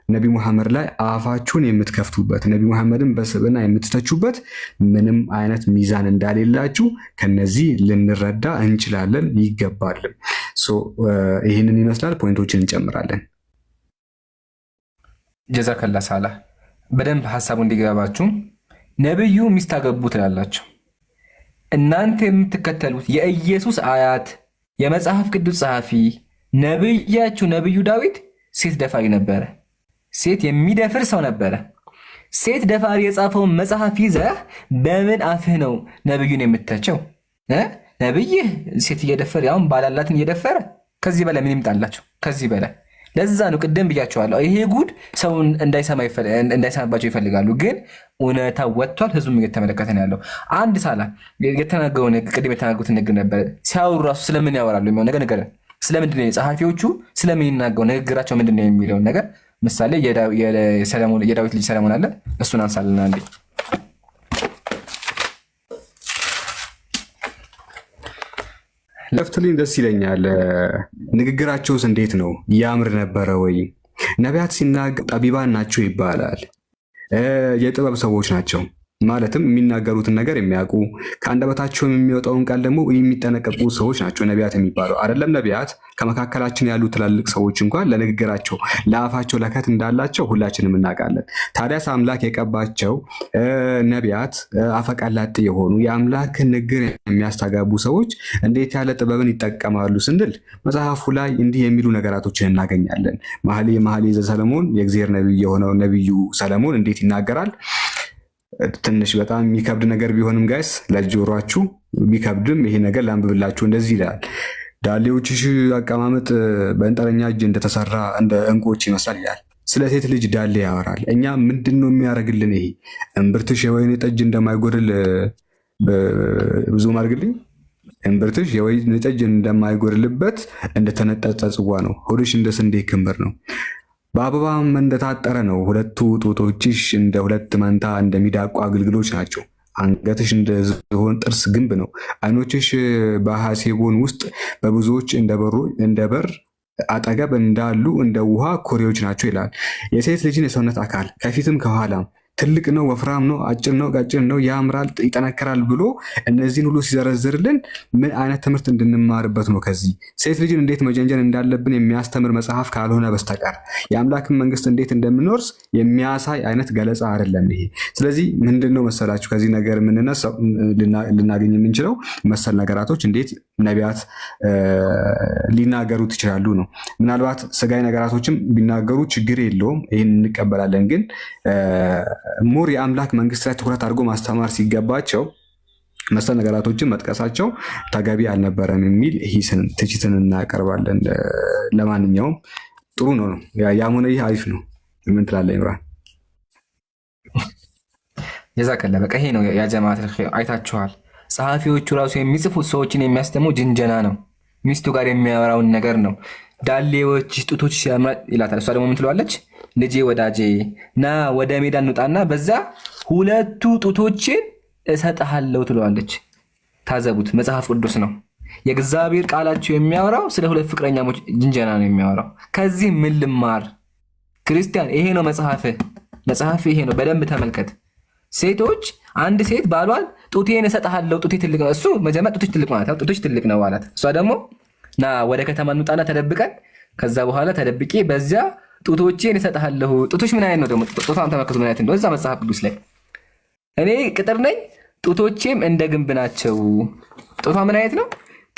ነቢ ሙሐመድ ላይ አፋችሁን የምትከፍቱበት ነቢ ሙሐመድን በስብዕና የምትተቹበት ምንም አይነት ሚዛን እንዳሌላችሁ ከነዚህ ልንረዳ እንችላለን ይገባል። ይህንን ይመስላል። ፖይንቶችን እንጨምራለን። ጀዛከላ ሳላ በደንብ ሀሳቡ እንዲገባችሁ ነብዩ ሚስት አገቡ ትላላችሁ። እናንተ የምትከተሉት የኢየሱስ አያት የመጽሐፍ ቅዱስ ጸሐፊ ነብያችሁ ነብዩ ዳዊት ሴት ደፋሪ ነበረ። ሴት የሚደፍር ሰው ነበረ። ሴት ደፋሪ የጻፈውን መጽሐፍ ይዘህ በምን አፍህ ነው ነብዩን የምትተቸው? ነብይህ ሴት እየደፈረ ያውም ባላላትን እየደፈረ ከዚህ በላይ ምን ይምጣላችሁ? ከዚህ በላይ ለዛ ነው ቅድም ብያቸዋለሁ። ይሄ ጉድ ሰውን እንዳይሰማባቸው ይፈልጋሉ፣ ግን እውነታ ወጥቷል። ህዝቡም እየተመለከተ ነው ያለው። አንድ ሳላ ቅድም የተናገሩት ንግግር ነበር። ሲያወሩ ራሱ ስለምን ያወራሉ የሚሆን ነገር ነገር ስለምንድን ነው ጸሐፊዎቹ ስለምን ይናገሩ ንግግራቸው ምንድን ነው የሚለውን ነገር ምሳሌ የዳዊት ልጅ ሰለሞን አለ፣ እሱን አንሳልና አንዴ ለፍትልኝ ደስ ይለኛል። ንግግራቸውስ እንዴት ነው? ያምር ነበረ ወይ? ነቢያት ሲናገሩ ጠቢባን ናቸው ይባላል። የጥበብ ሰዎች ናቸው ማለትም የሚናገሩትን ነገር የሚያውቁ ከአንደበታቸውም የሚወጣውን ቃል ደግሞ የሚጠነቀቁ ሰዎች ናቸው ነቢያት የሚባለው አይደለም። ነቢያት ከመካከላችን ያሉ ትላልቅ ሰዎች እንኳን ለንግግራቸው ለአፋቸው ለከት እንዳላቸው ሁላችንም እናውቃለን። ታዲያስ አምላክ የቀባቸው ነቢያት አፈቀላጤ የሆኑ የአምላክን ንግግር የሚያስተጋቡ ሰዎች እንዴት ያለ ጥበብን ይጠቀማሉ ስንል መጽሐፉ ላይ እንዲህ የሚሉ ነገራቶችን እናገኛለን። መኃልየ ዘሰሎሞን የእግዚአብሔር ነቢይ የሆነው ነቢዩ ሰለሞን እንዴት ይናገራል? ትንሽ በጣም የሚከብድ ነገር ቢሆንም ጋይስ ለጆሯችሁ ቢከብድም ይሄ ነገር ላንብብላችሁ። እንደዚህ ይላል። ዳሌዎችሽ አቀማመጥ በእንጠረኛ እጅ እንደተሰራ እንደ ዕንቁዎች ይመስላል ይላል። ስለ ሴት ልጅ ዳሌ ያወራል። እኛ ምንድን ነው የሚያደርግልን? ይሄ እምብርትሽ የወይን ጠጅ እንደማይጎድል ብዙ አድርግልኝ። እምብርትሽ የወይን ጠጅ እንደማይጎድልበት እንደተነጠጠ ጽዋ ነው። ሆድሽ እንደ ስንዴ ክምር ነው። በአበባም እንደታጠረ ነው። ሁለቱ ጡቶችሽ እንደ ሁለት መንታ እንደሚዳቋ አገልግሎች ናቸው። አንገትሽ እንደ ዝሆን ጥርስ ግንብ ነው። ዓይኖችሽ በሐሴቦን ውስጥ በብዙዎች እንደ በር አጠገብ እንዳሉ እንደ ውሃ ኩሬዎች ናቸው ይላል። የሴት ልጅን የሰውነት አካል ከፊትም ከኋላም ትልቅ ነው፣ ወፍራም ነው፣ አጭር ነው፣ ቀጭን ነው፣ ያምራል፣ ይጠነክራል ብሎ እነዚህን ሁሉ ሲዘረዝርልን ምን አይነት ትምህርት እንድንማርበት ነው? ከዚህ ሴት ልጅን እንዴት መጀንጀን እንዳለብን የሚያስተምር መጽሐፍ ካልሆነ በስተቀር የአምላክን መንግስት እንዴት እንደምንወርስ የሚያሳይ አይነት ገለጻ አይደለም ይሄ። ስለዚህ ምንድን ነው መሰላችሁ ከዚህ ነገር የምንነሳው ልናገኝ የምንችለው መሰል ነገራቶች እንዴት ነቢያት ሊናገሩት ይችላሉ ነው። ምናልባት ስጋዊ ነገራቶችም ቢናገሩ ችግር የለውም፣ ይህን እንቀበላለን። ግን ሙር የአምላክ መንግስት ላይ ትኩረት አድርጎ ማስተማር ሲገባቸው መሰል ነገራቶችን መጥቀሳቸው ተገቢ አልነበረም የሚል ሂስን ትችትን እናቀርባለን። ለማንኛውም ጥሩ ነው፣ ያም ሆነ ይህ አሪፍ ነው። ምን ትላለህ ኢምራን? ጀዛከላ በቃ ይሄ ነው ያጀማት አይታችኋል። ጸሐፊዎቹ ራሱ የሚጽፉት ሰዎችን የሚያስተምሩ ጅንጀና ነው። ሚስቱ ጋር የሚያወራውን ነገር ነው። ዳሌዎች ጡቶች ሲያምራ ይላታል። እሷ ደግሞ ምን ትለዋለች? ልጄ ወዳጄ ና ወደ ሜዳ እንውጣና በዛ ሁለቱ ጡቶችን እሰጥሃለሁ ትለዋለች። ታዘቡት፣ መጽሐፍ ቅዱስ ነው። የእግዚአብሔር ቃላቸው የሚያወራው ስለ ሁለት ፍቅረኛሞች ጅንጀና ነው የሚያወራው። ከዚህ ምን ልማር? ክርስቲያን ይሄ ነው መጽሐፍ ይሄ ነው። በደንብ ተመልከት። ሴቶች አንድ ሴት ባሏን ጡቴን እሰጥሃለሁ፣ ጡቴ ትልቅ ነው። እሱ መጀመሪያ ጡቶች ትልቅ ማለት ነው፣ ጡቶች ትልቅ ነው አላት። እሷ ደግሞ ና ወደ ከተማ እንውጣና ተደብቀን ከዛ በኋላ ተደብቄ በዚያ ጡቶቼን እሰጥሃለሁ። ጡቶች ምን አይነት ነው ደግሞ? ጡቷን ተመልከቱ ምን አይነት ነው። እዛ መጽሐፍ ቅዱስ ላይ እኔ ቅጥር ነኝ ጡቶቼም እንደ ግንብ ናቸው። ጡቷ ምን አይነት ነው?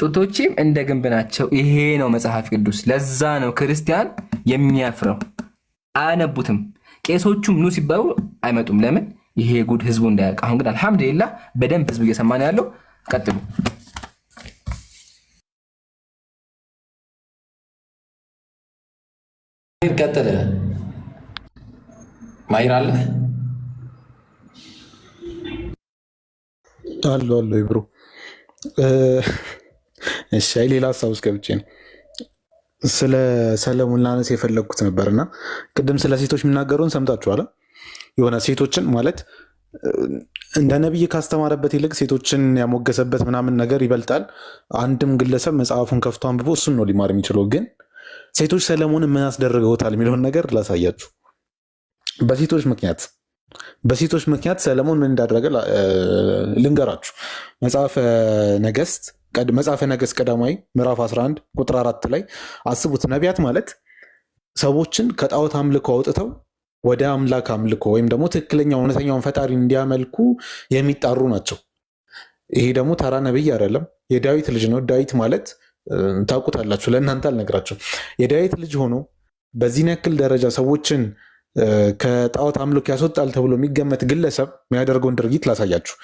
ጡቶቼም እንደ ግንብ ናቸው። ይሄ ነው መጽሐፍ ቅዱስ። ለዛ ነው ክርስቲያን የሚያፍረው፣ አያነቡትም። ቄሶቹም ኑ ሲባሉ አይመጡም። ለምን? ይሄ ጉድ ህዝቡ እንዳያውቅ። አሁን ግን አልሐምዱሊላህ በደንብ ህዝቡ እየሰማ ነው ያለው። ቀጥሉ። ቀጥል። ማይር አለ አሉ ብሮ። እሺ ሌላ ሀሳብ ውስጥ ገብቼ ነው ስለ ሰለሞን ላነስ የፈለግኩት ነበርና ቅድም ስለ ሴቶች የሚናገረውን ሰምታችኋል። የሆነ ሴቶችን ማለት እንደ ነቢይ ካስተማረበት ይልቅ ሴቶችን ያሞገሰበት ምናምን ነገር ይበልጣል። አንድም ግለሰብ መጽሐፉን ከፍቶ አንብቦ እሱን ነው ሊማር የሚችለው። ግን ሴቶች ሰለሞንን ምን አስደርገውታል የሚለውን ነገር ላሳያችሁ። በሴቶች ምክንያት ሰለሞን ምን እንዳደረገ ልንገራችሁ። መጽሐፈ ነገሥት ቀዳማዊ ምዕራፍ 11 ቁጥር 4 ላይ አስቡት። ነቢያት ማለት ሰዎችን ከጣዖት አምልኮ አውጥተው ወደ አምላክ አምልኮ ወይም ደግሞ ትክክለኛ እውነተኛውን ፈጣሪ እንዲያመልኩ የሚጣሩ ናቸው። ይሄ ደግሞ ተራ ነቢይ አይደለም፣ የዳዊት ልጅ ነው። ዳዊት ማለት ታውቁታላችሁ፣ ለእናንተ አልነግራችሁ። የዳዊት ልጅ ሆኖ በዚህን ያክል ደረጃ ሰዎችን ከጣዖት አምልኮ ያስወጣል ተብሎ የሚገመት ግለሰብ የሚያደርገውን ድርጊት ላሳያችሁ።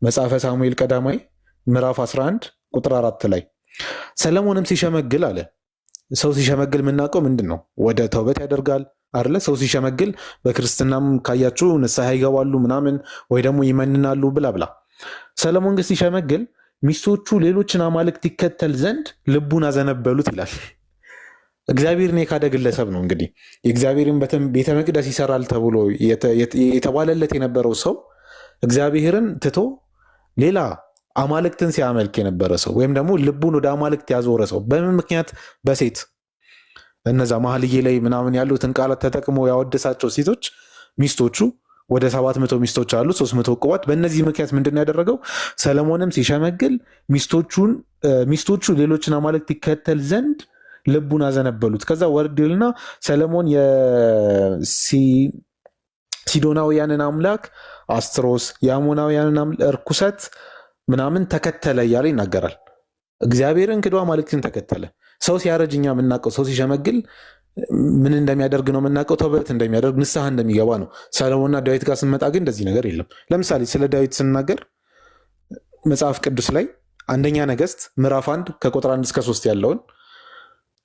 መጽሐፈ ሳሙኤል ቀዳማዊ ምዕራፍ 11 ቁጥር 4 ላይ ሰለሞንም ሲሸመግል አለ። ሰው ሲሸመግል የምናውቀው ምንድን ነው? ወደ ተውበት ያደርጋል አይደለ? ሰው ሲሸመግል በክርስትናም ካያችሁ ንስሐ ይገባሉ ምናምን፣ ወይ ደግሞ ይመንናሉ ብላ። ሰለሞን ግን ሲሸመግል ሚስቶቹ ሌሎችን አማልክት ይከተል ዘንድ ልቡን አዘነበሉት ይላል። እግዚአብሔርን የካደ ግለሰብ ነው። እንግዲህ የእግዚአብሔርን ቤተ መቅደስ ይሰራል ተብሎ የተባለለት የነበረው ሰው እግዚአብሔርን ትቶ ሌላ አማልክትን ሲያመልክ የነበረ ሰው ወይም ደግሞ ልቡን ወደ አማልክት ያዞረ ሰው በምን ምክንያት? በሴት እነዛ መኃልየ ላይ ምናምን ያሉትን ቃላት ተጠቅሞ ያወደሳቸው ሴቶች ሚስቶቹ ወደ 700 ሚስቶች አሉ፣ 300 ቁባት። በእነዚህ ምክንያት ምንድን ነው ያደረገው? ሰለሞንም ሲሸመግል ሚስቶቹ ሌሎችን አማልክት ይከተል ዘንድ ልቡን አዘነበሉት። ከዛ ወርድልና ሰለሞን የሲዶናውያንን አምላክ አስትሮስ፣ የአሞናውያንን እርኩሰት ምናምን ተከተለ እያለ ይናገራል። እግዚአብሔርን ክዶ አማልክትን ተከተለ። ሰው ሲያረጅ እኛ የምናውቀው ሰው ሲሸመግል ምን እንደሚያደርግ ነው የምናውቀው፣ ተውበት እንደሚያደርግ ንስሐ እንደሚገባ ነው። ሰለሞንና ዳዊት ጋር ስንመጣ ግን እንደዚህ ነገር የለም። ለምሳሌ ስለ ዳዊት ስናገር መጽሐፍ ቅዱስ ላይ አንደኛ ነገሥት ምዕራፍ 1 ከቁጥር 1 እስከ 3 ያለውን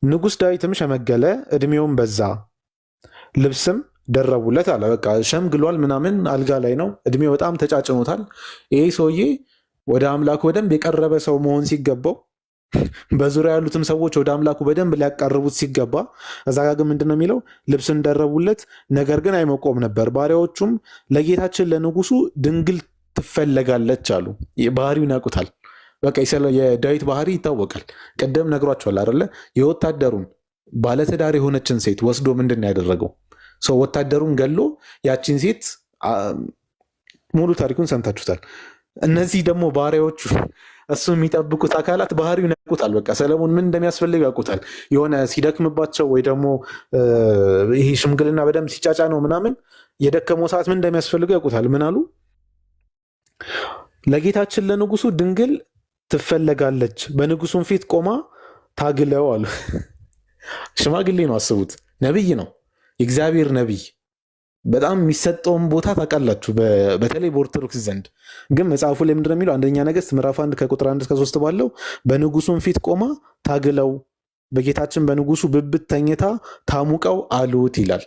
ንጉሥ ዳዊትም ሸመገለ፣ እድሜውም በዛ፣ ልብስም ደረቡለት አለ። በቃ ሸምግሏል ምናምን፣ አልጋ ላይ ነው፣ እድሜው በጣም ተጫጭኖታል። ይህ ሰውዬ ወደ አምላኩ በደንብ የቀረበ ሰው መሆን ሲገባው በዙሪያ ያሉትም ሰዎች ወደ አምላኩ በደንብ ሊያቀርቡት ሲገባ እዛ ጋ ግን ምንድን ነው የሚለው? ልብስን ደረቡለት፣ ነገር ግን አይሞቆም ነበር። ባሪያዎቹም ለጌታችን ለንጉሱ ድንግል ትፈለጋለች አሉ። ባህሪውን ያውቁታል። በቃ የዳዊት ባህሪ ይታወቃል። ቅድም ነግሯቸዋል አይደለ? የወታደሩን ባለትዳር የሆነችን ሴት ወስዶ ምንድን ነው ያደረገው? ሰው ወታደሩን ገሎ ያችን ሴት ሙሉ ታሪኩን ሰምታችሁታል። እነዚህ ደግሞ ባሪያዎቹ እሱ የሚጠብቁት አካላት ባህሪውን ያውቁታል። በቃ ሰለሞን ምን እንደሚያስፈልግ ያውቁታል። የሆነ ሲደክምባቸው ወይ ደግሞ ይሄ ሽምግልና በደንብ ሲጫጫ ነው ምናምን የደከመው ሰዓት ምን እንደሚያስፈልገው ያውቁታል። ምን አሉ? ለጌታችን ለንጉሱ ድንግል ትፈለጋለች፣ በንጉሱም ፊት ቆማ ታግለው አሉ። ሽማግሌ ነው፣ አስቡት። ነቢይ ነው፣ የእግዚአብሔር ነቢይ። በጣም የሚሰጠውን ቦታ ታውቃላችሁ፣ በተለይ በኦርቶዶክስ ዘንድ። ግን መጽሐፉ ላይ ምንድን ነው የሚለው? አንደኛ ነገሥት ምዕራፍ 1 ከቁጥር 1 እስከ 3 ባለው በንጉሱም ፊት ቆማ ታግለው በጌታችን በንጉሱ ብብት ተኝታ ታሙቀው አሉት ይላል።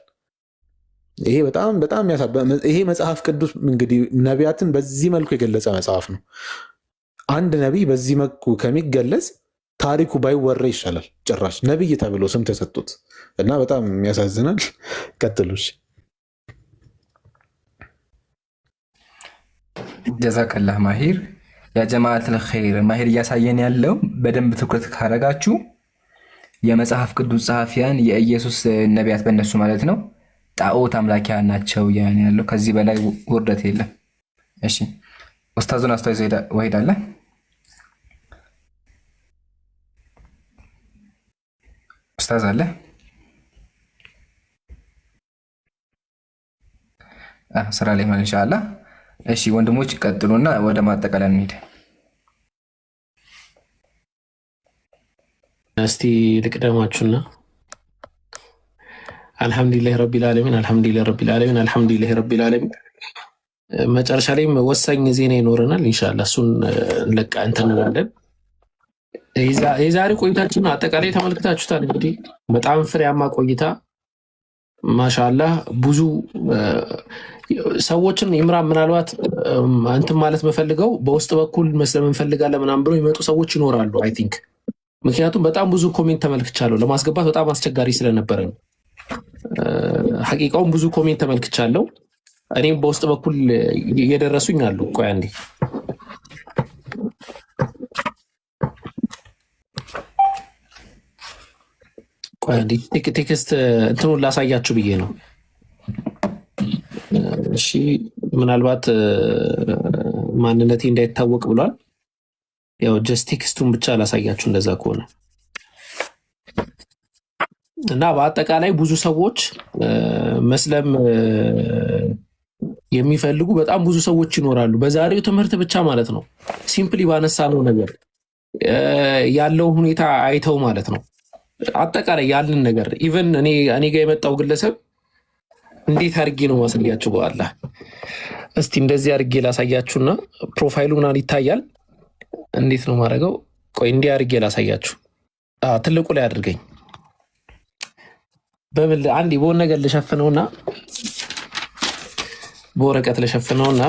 ይሄ በጣም በጣም ይሄ መጽሐፍ ቅዱስ እንግዲህ ነቢያትን በዚህ መልኩ የገለጸ መጽሐፍ ነው። አንድ ነቢይ በዚህ መልኩ ከሚገለጽ ታሪኩ ባይወራ ይሻላል። ጭራሽ ነቢይ ተብሎ ስም ተሰጡት እና በጣም ያሳዝናል። ቀጥሉሽ። ጀዛከላህ ማሂር። የጀማዓተል ኸይር ማሂር እያሳየን ያለው በደንብ ትኩረት ካረጋችሁ የመጽሐፍ ቅዱስ ጸሐፊያን የኢየሱስ ነቢያት በእነሱ ማለት ነው ጣዖት አምላኪያ ናቸው ያን ያለው። ከዚህ በላይ ውርደት የለም። እሺ ኡስታዙን አስተያይዞ ወሄዳለ። ኡስታዝ አለ? ስራ ላይ ማለት ኢንሻአላህ። እሺ ወንድሞች ቀጥሉና ወደ ማጠቃለያ እንሂድ። እስቲ ልቅደማችሁና አልሐምዱሊላህ ረቢል ዓለሚን አልሐምዱሊላህ ረቢል ዓለሚን አልሐምዱሊላህ ረቢል ዓለሚን። መጨረሻ ላይም ወሳኝ ዜና ይኖረናል ኢንሻአላህ። እሱን ለቃ እንተናለን። የዛሬ ቆይታችን አጠቃላይ ተመልክታችሁታል። እንግዲህ በጣም ፍሬያማ ቆይታ ማሻአላህ። ብዙ ሰዎችን ኢምራን ምናልባት እንትን ማለት መፈልገው በውስጥ በኩል መስለም እንፈልጋለን ምናምን ብሎ የሚመጡ ሰዎች ይኖራሉ አይ ቲንክ። ምክንያቱም በጣም ብዙ ኮሜንት ተመልክቻለሁ። ለማስገባት በጣም አስቸጋሪ ስለነበረ ነው። ሐቂቃውን ብዙ ኮሜንት ተመልክቻለሁ። እኔም በውስጥ በኩል እየደረሱኝ አሉ። ቆይ አንዴ ቴክስት እንትኑን ላሳያችሁ ብዬ ነው። እሺ ምናልባት ማንነቴ እንዳይታወቅ ብሏል። ያው ጀስት ቴክስቱን ብቻ ላሳያችሁ እንደዛ ከሆነ እና በአጠቃላይ ብዙ ሰዎች መስለም የሚፈልጉ በጣም ብዙ ሰዎች ይኖራሉ። በዛሬው ትምህርት ብቻ ማለት ነው ሲምፕሊ ባነሳነው ነገር ያለው ሁኔታ አይተው ማለት ነው አጠቃላይ ያለን ነገር ኢቨን እኔ ጋር የመጣው ግለሰብ እንዴት አድርጌ ነው ማሳያችሁ? በኋላ እስቲ እንደዚህ አድርጌ ላሳያችሁና ፕሮፋይሉ ምናምን ይታያል። እንዴት ነው ማድረገው? ቆይ እንዲህ አድርጌ ላሳያችሁ። ትልቁ ላይ አድርገኝ በብል አንዴ በሆነ ነገር ልሸፍነውና በወረቀት ልሸፍነውና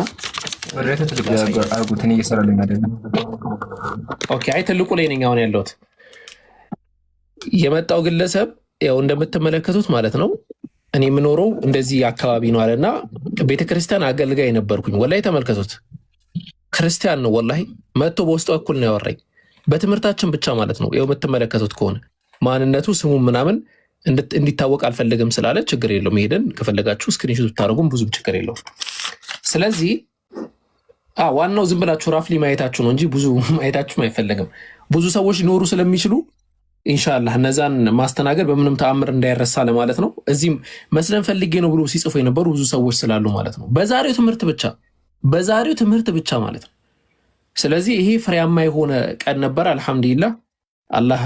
ኦኬ። አይ ትልቁ ላይ ነኝ አሁን ያለሁት። የመጣው ግለሰብ ያው እንደምትመለከቱት ማለት ነው እኔ የምኖረው እንደዚህ አካባቢ ነው አለና ቤተክርስቲያን አገልጋይ ነበርኩኝ። ወላሂ ተመልከቱት፣ ክርስቲያን ነው ወላሂ። መጥቶ በውስጡ በኩል ነው ያወራኝ በትምህርታችን ብቻ ማለት ነው። ያው የምትመለከቱት ከሆነ ማንነቱ ስሙ ምናምን እንዲታወቅ አልፈለግም ስላለ ችግር የለውም። ሄደን ከፈለጋችሁ ስክሪንሾት ብታደርጉም ብዙም ችግር የለውም። ስለዚህ ዋናው ዝም ብላችሁ ራፍሊ ማየታችሁ ነው እንጂ ብዙ ማየታችሁም አይፈለግም። ብዙ ሰዎች ሊኖሩ ስለሚችሉ ኢንሻላህ እነዛን ማስተናገድ በምንም ተአምር እንዳይረሳ ለማለት ነው። እዚህም መስለን ፈልጌ ነው ብሎ ሲጽፉ የነበሩ ብዙ ሰዎች ስላሉ ማለት ነው። በዛሬው ትምህርት ብቻ ማለት ነው። ስለዚህ ይሄ ፍሬያማ የሆነ ቀን ነበር። አልሐምዱሊላህ አላህ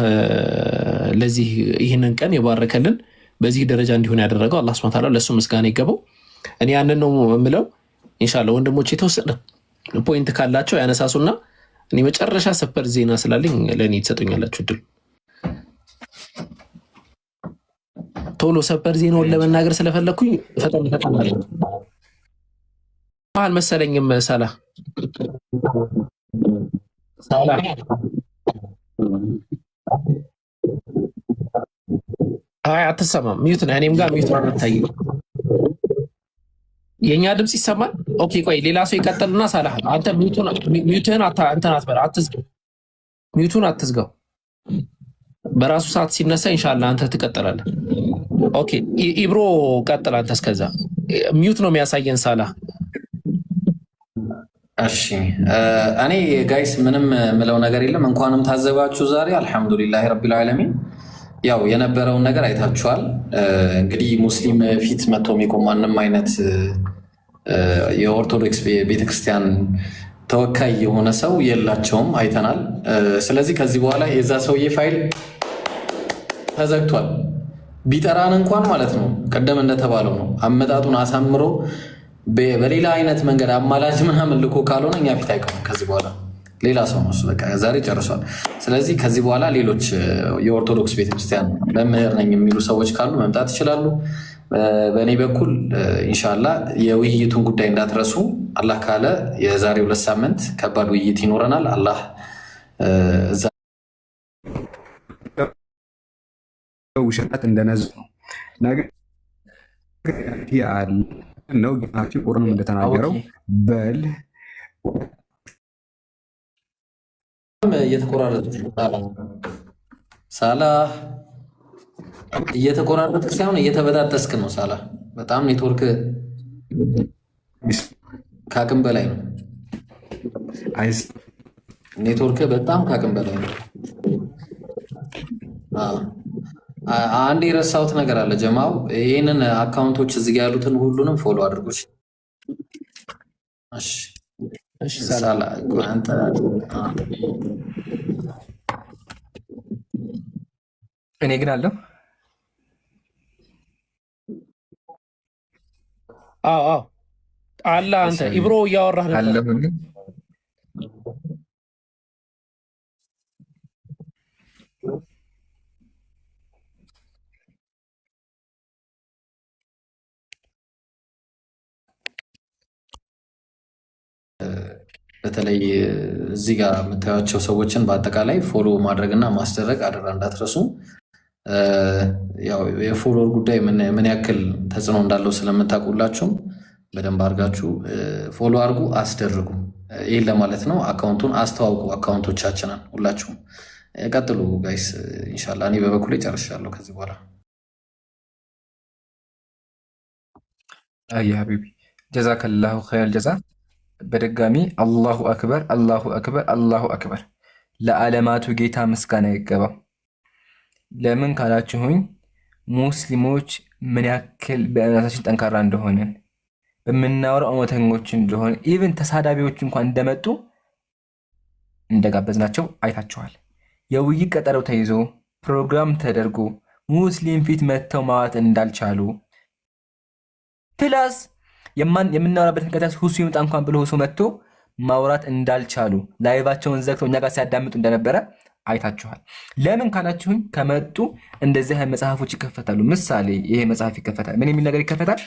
ለዚህ ይህንን ቀን የባረከልን በዚህ ደረጃ እንዲሆን ያደረገው አላህ ሱብሓነሁ ወተዓላ ለሱ ምስጋና ይገባው። እኔ ያንን ነው የምለው። ኢንሻላህ ወንድሞች የተወሰነ ፖይንት ካላቸው ያነሳሱና እኔ መጨረሻ ሰበር ዜና ስላለኝ ለእኔ ትሰጡኛላችሁ እድል። ቶሎ ሰበር ዜናውን ለመናገር ስለፈለኩኝ ፈጠን አልመሰለኝም። ሳላ አይ አትሰማም። ሚዩት ነህ። እኔም ጋር ሚዩት ነው የምታየው። የኛ ድምጽ ይሰማል? ኦኬ ቆይ ሌላ ሰው ይቀጥልና ሳላህ አንተ ሚዩቱን እንትን አትበል፣ አትዝጋው። ሚዩቱን አትዝጋው። በራሱ ሰዓት ሲነሳ ኢንሻአላህ አንተ ትቀጥላለህ። ኦኬ ኢብሮ ቀጥል አንተ። እስከዛ ሚዩት ነው የሚያሳየን ሳላህ። እሺ እኔ ጋይስ ምንም ምለው ነገር የለም። እንኳንም ታዘባችሁ ዛሬ አልሐምዱሊላህ ረቢል ዓለሚን። ያው የነበረውን ነገር አይታችኋል። እንግዲህ ሙስሊም ፊት መጥቶ የሚቆም ማንም አይነት የኦርቶዶክስ ቤተክርስቲያን ተወካይ የሆነ ሰው የላቸውም፣ አይተናል። ስለዚህ ከዚህ በኋላ የዛ ሰውዬ ፋይል ተዘግቷል። ቢጠራን እንኳን ማለት ነው ቀደም እንደተባለው ነው አመጣጡን አሳምሮ በሌላ አይነት መንገድ አማላጅ ምናምን ልኮ ካልሆነ እኛ ፊት አይቆምም። ከዚህ በኋላ ሌላ ሰው ነው በቃ ዛሬ ጨርሷል። ስለዚህ ከዚህ በኋላ ሌሎች የኦርቶዶክስ ቤተክርስቲያን መምህር ነኝ የሚሉ ሰዎች ካሉ መምጣት ይችላሉ። በእኔ በኩል ኢንሻላህ የውይይቱን ጉዳይ እንዳትረሱ። አላህ ካለ የዛሬ 2 ሳምንት ከባድ ውይይት ይኖረናል። አላህ ውሸት እንደነዙ ነገር ነው ጌታችን ቁርአን እንደተናገረው በል ሳላህ እየተቆራረጥክ ሳይሆን እየተበጣጠስክ ነው። ሳላህ በጣም ኔትወርክ ከአቅም በላይ ነው። ኔትወርክ በጣም ከአቅም በላይ ነው። አንድ የረሳሁት ነገር አለ ጀማው። ይህንን አካውንቶች እዚህ ጋር ያሉትን ሁሉንም ፎሎ አድርጎች። እኔ ግን አለው። አዎ አለ። አንተ ኢብሮ እያወራህ ነበር። በተለይ እዚህ ጋር የምታዩቸው ሰዎችን በአጠቃላይ ፎሎ ማድረግና ማስደረግ አደራ እንዳትረሱ። ያው የፎሎወር ጉዳይ ምን ያክል ተጽዕኖ እንዳለው ስለምታውቁላችሁም በደንብ አድርጋችሁ ፎሎ አድርጉ፣ አስደርጉ። ይህን ለማለት ነው። አካውንቱን አስተዋውቁ፣ አካውንቶቻችንን ሁላችሁም ቀጥሉ ጋይስ። ኢንሻላህ እኔ በበኩሌ ጨርሻለሁ። ከዚህ በኋላ አይ ሀቢቢ ጀዛከላሁ ኸይረል ጀዛ። በድጋሚ አላሁ አክበር፣ አላሁ አክበር፣ አላሁ አክበር። ለዓለማቱ ጌታ ምስጋና ይገባው። ለምን ካላችሁኝ ሙስሊሞች ምን ያክል በእምነታችን ጠንካራ እንደሆንን በምናወራው እውነተኞች እንደሆነ ኢቭን ተሳዳቢዎች እንኳን እንደመጡ እንደጋበዝናቸው አይታችኋል። የውይይት ቀጠሮ ተይዞ ፕሮግራም ተደርጎ ሙስሊም ፊት መጥተው ማዋት እንዳልቻሉ ፕላስ የምናወራበትን ቀጠሮ ሁሱ ይምጣ እንኳን ብሎ ሁሱ መጥቶ ማውራት እንዳልቻሉ ላይቫቸውን ዘግተው እኛ ጋር ሲያዳምጡ እንደነበረ አይታችኋል። ለምን ካላችሁኝ ከመጡ እንደዚህ መጽሐፎች ይከፈታሉ። ምሳሌ ይሄ መጽሐፍ ይከፈታል። ምን የሚል ነገር ይከፈታል?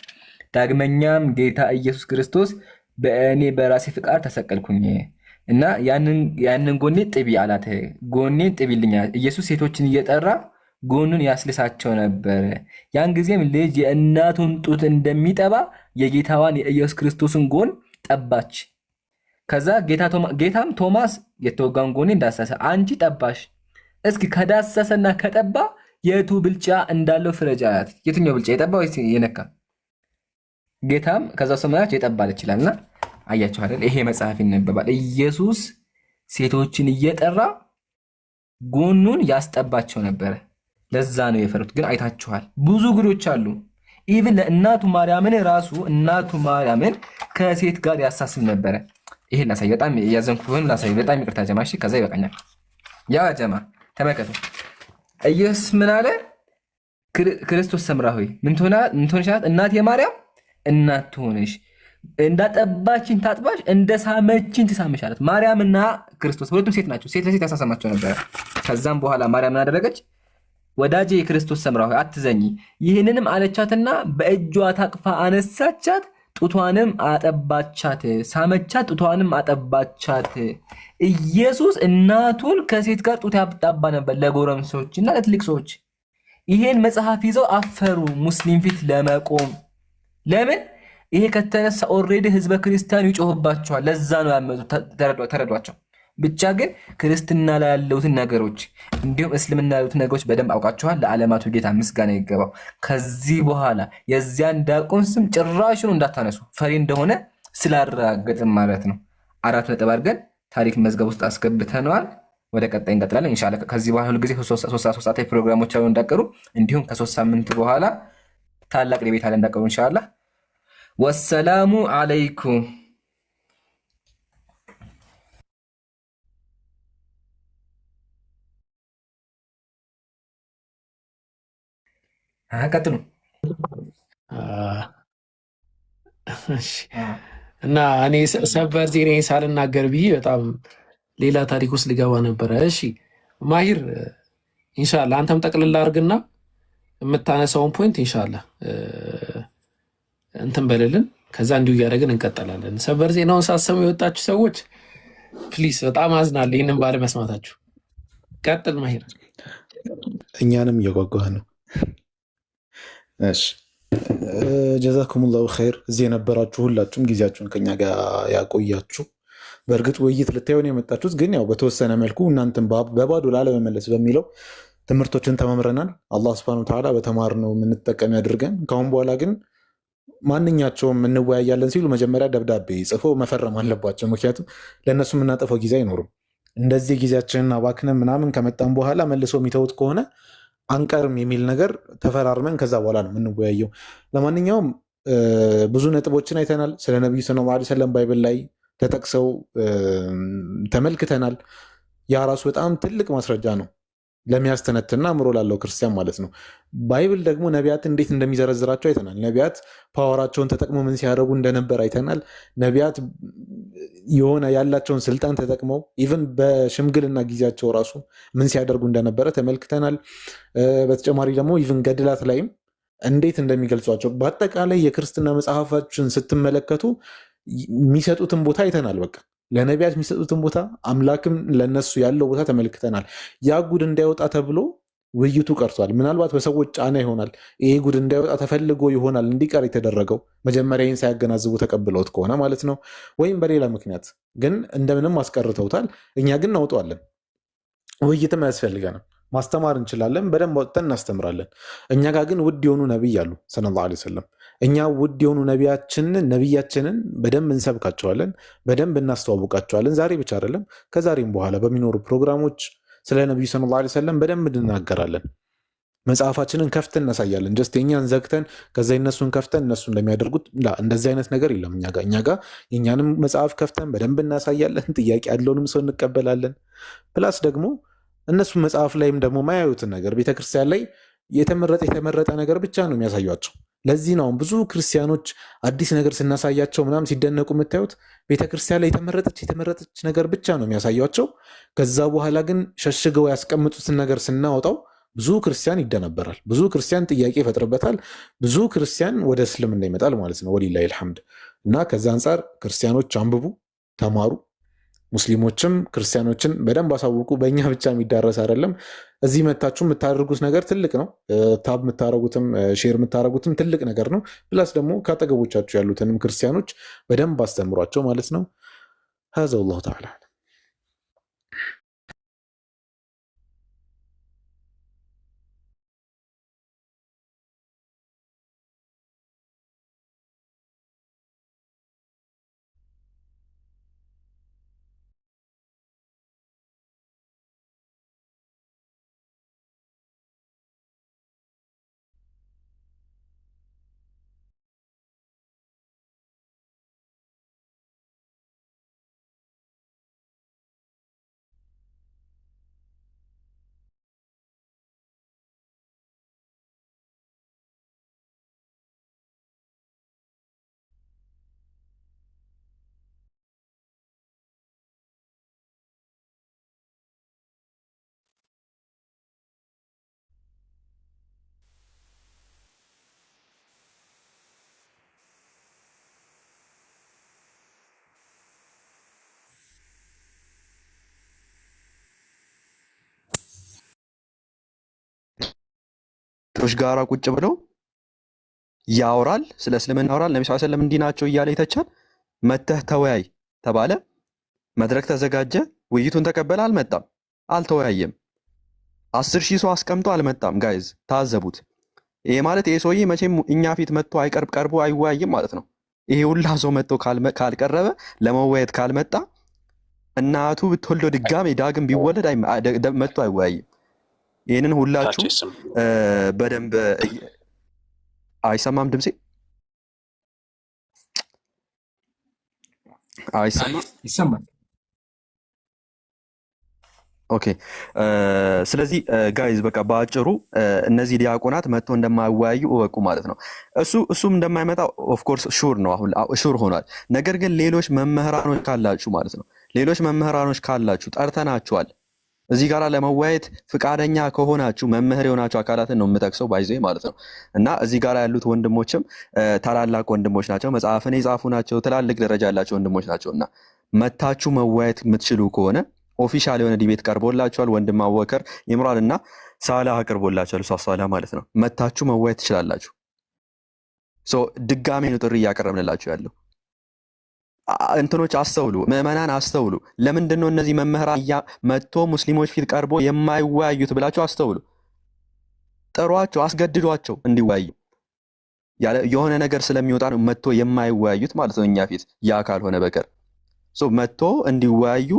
ዳግመኛም ጌታ ኢየሱስ ክርስቶስ በእኔ በራሴ ፍቃድ ተሰቀልኩኝ እና ያንን ጎኔ ጥቢ አላት። ጎኔን ጥቢልኛል። ኢየሱስ ሴቶችን እየጠራ ጎኑን ያስልሳቸው ነበር። ያን ጊዜም ልጅ የእናቱን ጡት እንደሚጠባ የጌታዋን የኢየሱስ ክርስቶስን ጎን ጠባች። ከዛ ጌታም ቶማስ የተወጋውን ጎኔ እንዳሰሰ አንቺ ጠባሽ፣ እስኪ ከዳሰሰና ከጠባ የቱ ብልጫ እንዳለው ፍረጃ አላት። የትኛው ብልጫ የጠባ ወይስ የነካ? ጌታም ከዛ ሰማያች የጠባል ይችላልና አያችሁ አይደል? ይሄ መጽሐፍ ይነበባል። ኢየሱስ ሴቶችን እየጠራ ጎኑን ያስጠባቸው ነበረ። ለዛ ነው የፈሩት። ግን አይታችኋል፣ ብዙ ጉዶች አሉ። ኢቭን ለእናቱ ማርያምን ራሱ እናቱ ማርያምን ከሴት ጋር ያሳስብ ነበረ። ይሄን ላሳይ፣ በጣም ያዘንኩ ሆን ላሳይ። በጣም ይቅርታ ጀማ፣ እሺ ከዛ ይበቃኛል። ያ ጀማ ተመከቱ። ኢየሱስ ምን አለ? ክርስቶስ ሰምራ ሆይ ምን ትሆንሽ? እናት የማርያም እናት ትሆንሽ፣ እንዳጠባችን ታጥባሽ፣ እንደ ሳመችን ትሳምሽ አለት። ማርያምና ክርስቶስ ሁለቱም ሴት ናቸው። ሴት ለሴት ያሳሰማቸው ነበረ። ከዛም በኋላ ማርያም ምን አደረገች? ወዳጄ የክርስቶስ ሰምራ ሆይ አትዘኝ። ይህንንም አለቻትና በእጇ ታቅፋ አነሳቻት፣ ጡቷንም አጠባቻት፣ ሳመቻት፣ ጡቷንም አጠባቻት። ኢየሱስ እናቱን ከሴት ጋር ጡት ያጣባ ነበር፣ ለጎረምሶች እና ለትልቅ ሰዎች። ይሄን መጽሐፍ ይዘው አፈሩ ሙስሊም ፊት ለመቆም። ለምን? ይሄ ከተነሳ ኦልሬዲ ህዝበ ክርስቲያኑ ይጮህባቸዋል። ለዛ ነው ያመጡት። ተረዷቸው። ብቻ ግን ክርስትና ላይ ያለውትን ነገሮች እንዲሁም እስልምና ያሉትን ነገሮች በደንብ አውቃችኋል። ለዓለማቱ ጌታ ምስጋና ይገባው። ከዚህ በኋላ የዚያን ዲያቆን ስም ጭራሹን እንዳታነሱ፣ ፈሪ እንደሆነ ስላረጋገጥን ማለት ነው። 4 ነጥብ አድርገን ታሪክ መዝገብ ውስጥ አስገብተነዋል። ወደ ቀጣይ እንቀጥላለን ኢንሻአላህ። ከዚህ በኋላ ሁሉ ጊዜ 3 ሰዓት ፕሮግራሞች አሉ እንዳቀሩ፣ እንዲሁም ከ3 ሳምንት በኋላ ታላቅ ለቤት አለ እንዳቀሩ ኢንሻአላህ። ወሰላሙ አለይኩም። ቀጥሉ። እና እኔ ሰበር ዜና ሳልናገር ብዬ በጣም ሌላ ታሪክ ውስጥ ልገባ ነበረ። እሺ ማሂር ኢንሻላ አንተም ጠቅልላ አድርግና የምታነሳውን ፖይንት ኢንሻላ እንትን በልልን። ከዛ እንዲሁ እያደረግን እንቀጠላለን። ሰበር ዜናውን ሳሰሙ የወጣችሁ ሰዎች ፕሊስ በጣም አዝናለሁ ይህንን ባለመስማታችሁ። ቀጥል ማሂር። እኛንም እየጓጓህ ነው። እሺ ጀዛኩሙላሁ ኸይር። እዚህ የነበራችሁ ሁላችሁም ጊዜያችሁን ከኛ ጋር ያቆያችሁ። በእርግጥ ውይይት ልታዩን የመጣችሁት ግን ያው በተወሰነ መልኩ እናንተን በባዶ ላለመመለስ በሚለው ትምህርቶችን ተመምረናል። አላህ ሱብሃነሁ ወተዓላ በተማርነው የምንጠቀም ያድርገን። ከአሁን በኋላ ግን ማንኛቸውም እንወያያለን ሲሉ መጀመሪያ ደብዳቤ ጽፈው መፈረም አለባቸው። ምክንያቱም ለእነሱ የምናጠፈው ጊዜ አይኖርም። እንደዚህ ጊዜያችንን አባክነን ምናምን ከመጣን በኋላ መልሶ የሚተውት ከሆነ አንቀርም የሚል ነገር ተፈራርመን ከዛ በኋላ ነው የምንወያየው። ለማንኛውም ብዙ ነጥቦችን አይተናል። ስለ ነቢዩ ሰለላሁ ዐለይሂ ወሰለም ባይብል ላይ ተጠቅሰው ተመልክተናል። ያ ራሱ በጣም ትልቅ ማስረጃ ነው ለሚያስተነትና አእምሮ ላለው ክርስቲያን ማለት ነው። ባይብል ደግሞ ነቢያት እንዴት እንደሚዘረዝራቸው አይተናል። ነቢያት ፓወራቸውን ተጠቅመው ምን ሲያደርጉ እንደነበር አይተናል። ነቢያት የሆነ ያላቸውን ስልጣን ተጠቅመው ኢቭን በሽምግልና ጊዜያቸው ራሱ ምን ሲያደርጉ እንደነበረ ተመልክተናል። በተጨማሪ ደግሞ ኢቭን ገድላት ላይም እንዴት እንደሚገልጿቸው በአጠቃላይ የክርስትና መጽሐፋችን ስትመለከቱ የሚሰጡትን ቦታ አይተናል። በቃ ለነቢያት የሚሰጡትን ቦታ አምላክም ለነሱ ያለው ቦታ ተመልክተናል። ያ ጉድ እንዳይወጣ ተብሎ ውይይቱ ቀርቷል። ምናልባት በሰዎች ጫና ይሆናል ይሄ ጉድ እንዳይወጣ ተፈልጎ ይሆናል እንዲቀር የተደረገው መጀመሪያ ይህን ሳያገናዝቡ ተቀብለውት ከሆነ ማለት ነው፣ ወይም በሌላ ምክንያት ግን እንደምንም አስቀርተውታል። እኛ ግን እናውጠዋለን። ውይይትም አያስፈልገንም። ማስተማር እንችላለን፣ በደንብ ወጥተን እናስተምራለን። እኛ ጋር ግን ውድ የሆኑ ነቢይ አሉ ሰለላሁ ዐለይሂ ወሰለም። እኛ ውድ የሆኑ ነቢያችንን በደንብ እንሰብካቸዋለን፣ በደንብ እናስተዋውቃቸዋለን። ዛሬ ብቻ አይደለም ከዛሬም በኋላ በሚኖሩ ፕሮግራሞች ስለ ነቢዩ ሰለላሁ ዐለይሂ ወሰለም በደንብ እንናገራለን። መጽሐፋችንን ከፍተን እናሳያለን። ጀስት የእኛን ዘግተን ከዛ እነሱን ከፍተን እነሱ እንደሚያደርጉት እንደዚህ አይነት ነገር የለም። እኛ ጋር የእኛንም መጽሐፍ ከፍተን በደንብ እናሳያለን። ጥያቄ ያለውንም ሰው እንቀበላለን። ፕላስ ደግሞ እነሱ መጽሐፍ ላይም ደግሞ ማያዩትን ነገር ቤተክርስቲያን ላይ የተመረጠ ነገር ብቻ ነው የሚያሳዩቸው። ለዚህ ነው ብዙ ክርስቲያኖች አዲስ ነገር ስናሳያቸው ምናምን ሲደነቁ የምታዩት። ቤተክርስቲያን ላይ የተመረጠች ነገር ብቻ ነው የሚያሳዩቸው። ከዛ በኋላ ግን ሸሽገው ያስቀምጡትን ነገር ስናወጣው ብዙ ክርስቲያን ይደነበራል፣ ብዙ ክርስቲያን ጥያቄ ይፈጥርበታል፣ ብዙ ክርስቲያን ወደ እስልምና ይመጣል ማለት ነው። ወሊላሂል ሐምድ። እና ከዛ አንጻር ክርስቲያኖች አንብቡ፣ ተማሩ። ሙስሊሞችም ክርስቲያኖችን በደንብ አሳውቁ። በእኛ ብቻ የሚዳረስ አይደለም። እዚህ መታችሁ የምታደርጉት ነገር ትልቅ ነው። ታብ የምታደረጉትም ሼር የምታደረጉትም ትልቅ ነገር ነው። ፕላስ ደግሞ ከአጠገቦቻችሁ ያሉትንም ክርስቲያኖች በደንብ አስተምሯቸው ማለት ነው። ሀዛ ወላሁ ተዓላ ጋራ ቁጭ ብለው ያወራል፣ ስለ እስልምና ያወራል። ነብዩ ሰለላሁ ዐለይሂ ወሰለም እንዲህ ናቸው እያለ ይተቻል። መተህ ተወያይ ተባለ፣ መድረክ ተዘጋጀ፣ ውይይቱን ተቀበለ። አልመጣም፣ አልተወያየም። 10,000 ሰው አስቀምጦ አልመጣም። ጋይዝ ታዘቡት። ይሄ ማለት ይሄ ሰውዬ መቼም እኛ ፊት መጥቶ ቀርቦ አይወያይም ማለት ነው። ይሄ ሁላ ሰው መጥቶ ካልቀረበ ለመወያየት ካልመጣ እናቱ ብትወልዶ ድጋሜ ዳግም ቢወለድ መጥቶ አይወያይም። ይህንን ሁላችሁ በደንብ አይሰማም? ድምፄ ይሰማል? ኦኬ። ስለዚህ ጋይዝ በቃ በአጭሩ እነዚህ ዲያቆናት መጥቶ እንደማይወያዩ እወቁ ማለት ነው። እሱም እንደማይመጣ ኦፍኮርስ ሹር ነው፣ አሁን ሹር ሆኗል። ነገር ግን ሌሎች መምህራኖች ካላችሁ ማለት ነው፣ ሌሎች መምህራኖች ካላችሁ ጠርተናችኋል። እዚህ ጋር ለመወያየት ፍቃደኛ ከሆናችሁ መምህር የሆናችሁ አካላትን ነው የምጠቅሰው ባይዘ ማለት ነው። እና እዚህ ጋር ያሉት ወንድሞችም ታላላቅ ወንድሞች ናቸው፣ መጽሐፍን የጻፉ ናቸው፣ ትላልቅ ደረጃ ያላቸው ወንድሞች ናቸው። እና መታችሁ መወያየት የምትችሉ ከሆነ ኦፊሻል የሆነ ዲቤት ቀርቦላችኋል። ወንድም አወከር ኢምራን እና ሳላህ አቅርቦላችኋል፣ ሳላህ ማለት ነው። መታችሁ መወያየት ትችላላችሁ። ድጋሜ ነው ጥሪ እያቀረብንላችሁ ያለው። እንትኖች አስተውሉ፣ ምዕመናን አስተውሉ። ለምንድን ነው እነዚህ መምህራን መጥቶ ሙስሊሞች ፊት ቀርቦ የማይወያዩት ብላችሁ አስተውሉ። ጥሯቸው፣ አስገድዷቸው እንዲወያዩ። የሆነ ነገር ስለሚወጣ ነው መጥቶ የማይወያዩት ማለት ነው እኛ ፊት፣ ያ ካልሆነ በቀር መጥቶ እንዲወያዩ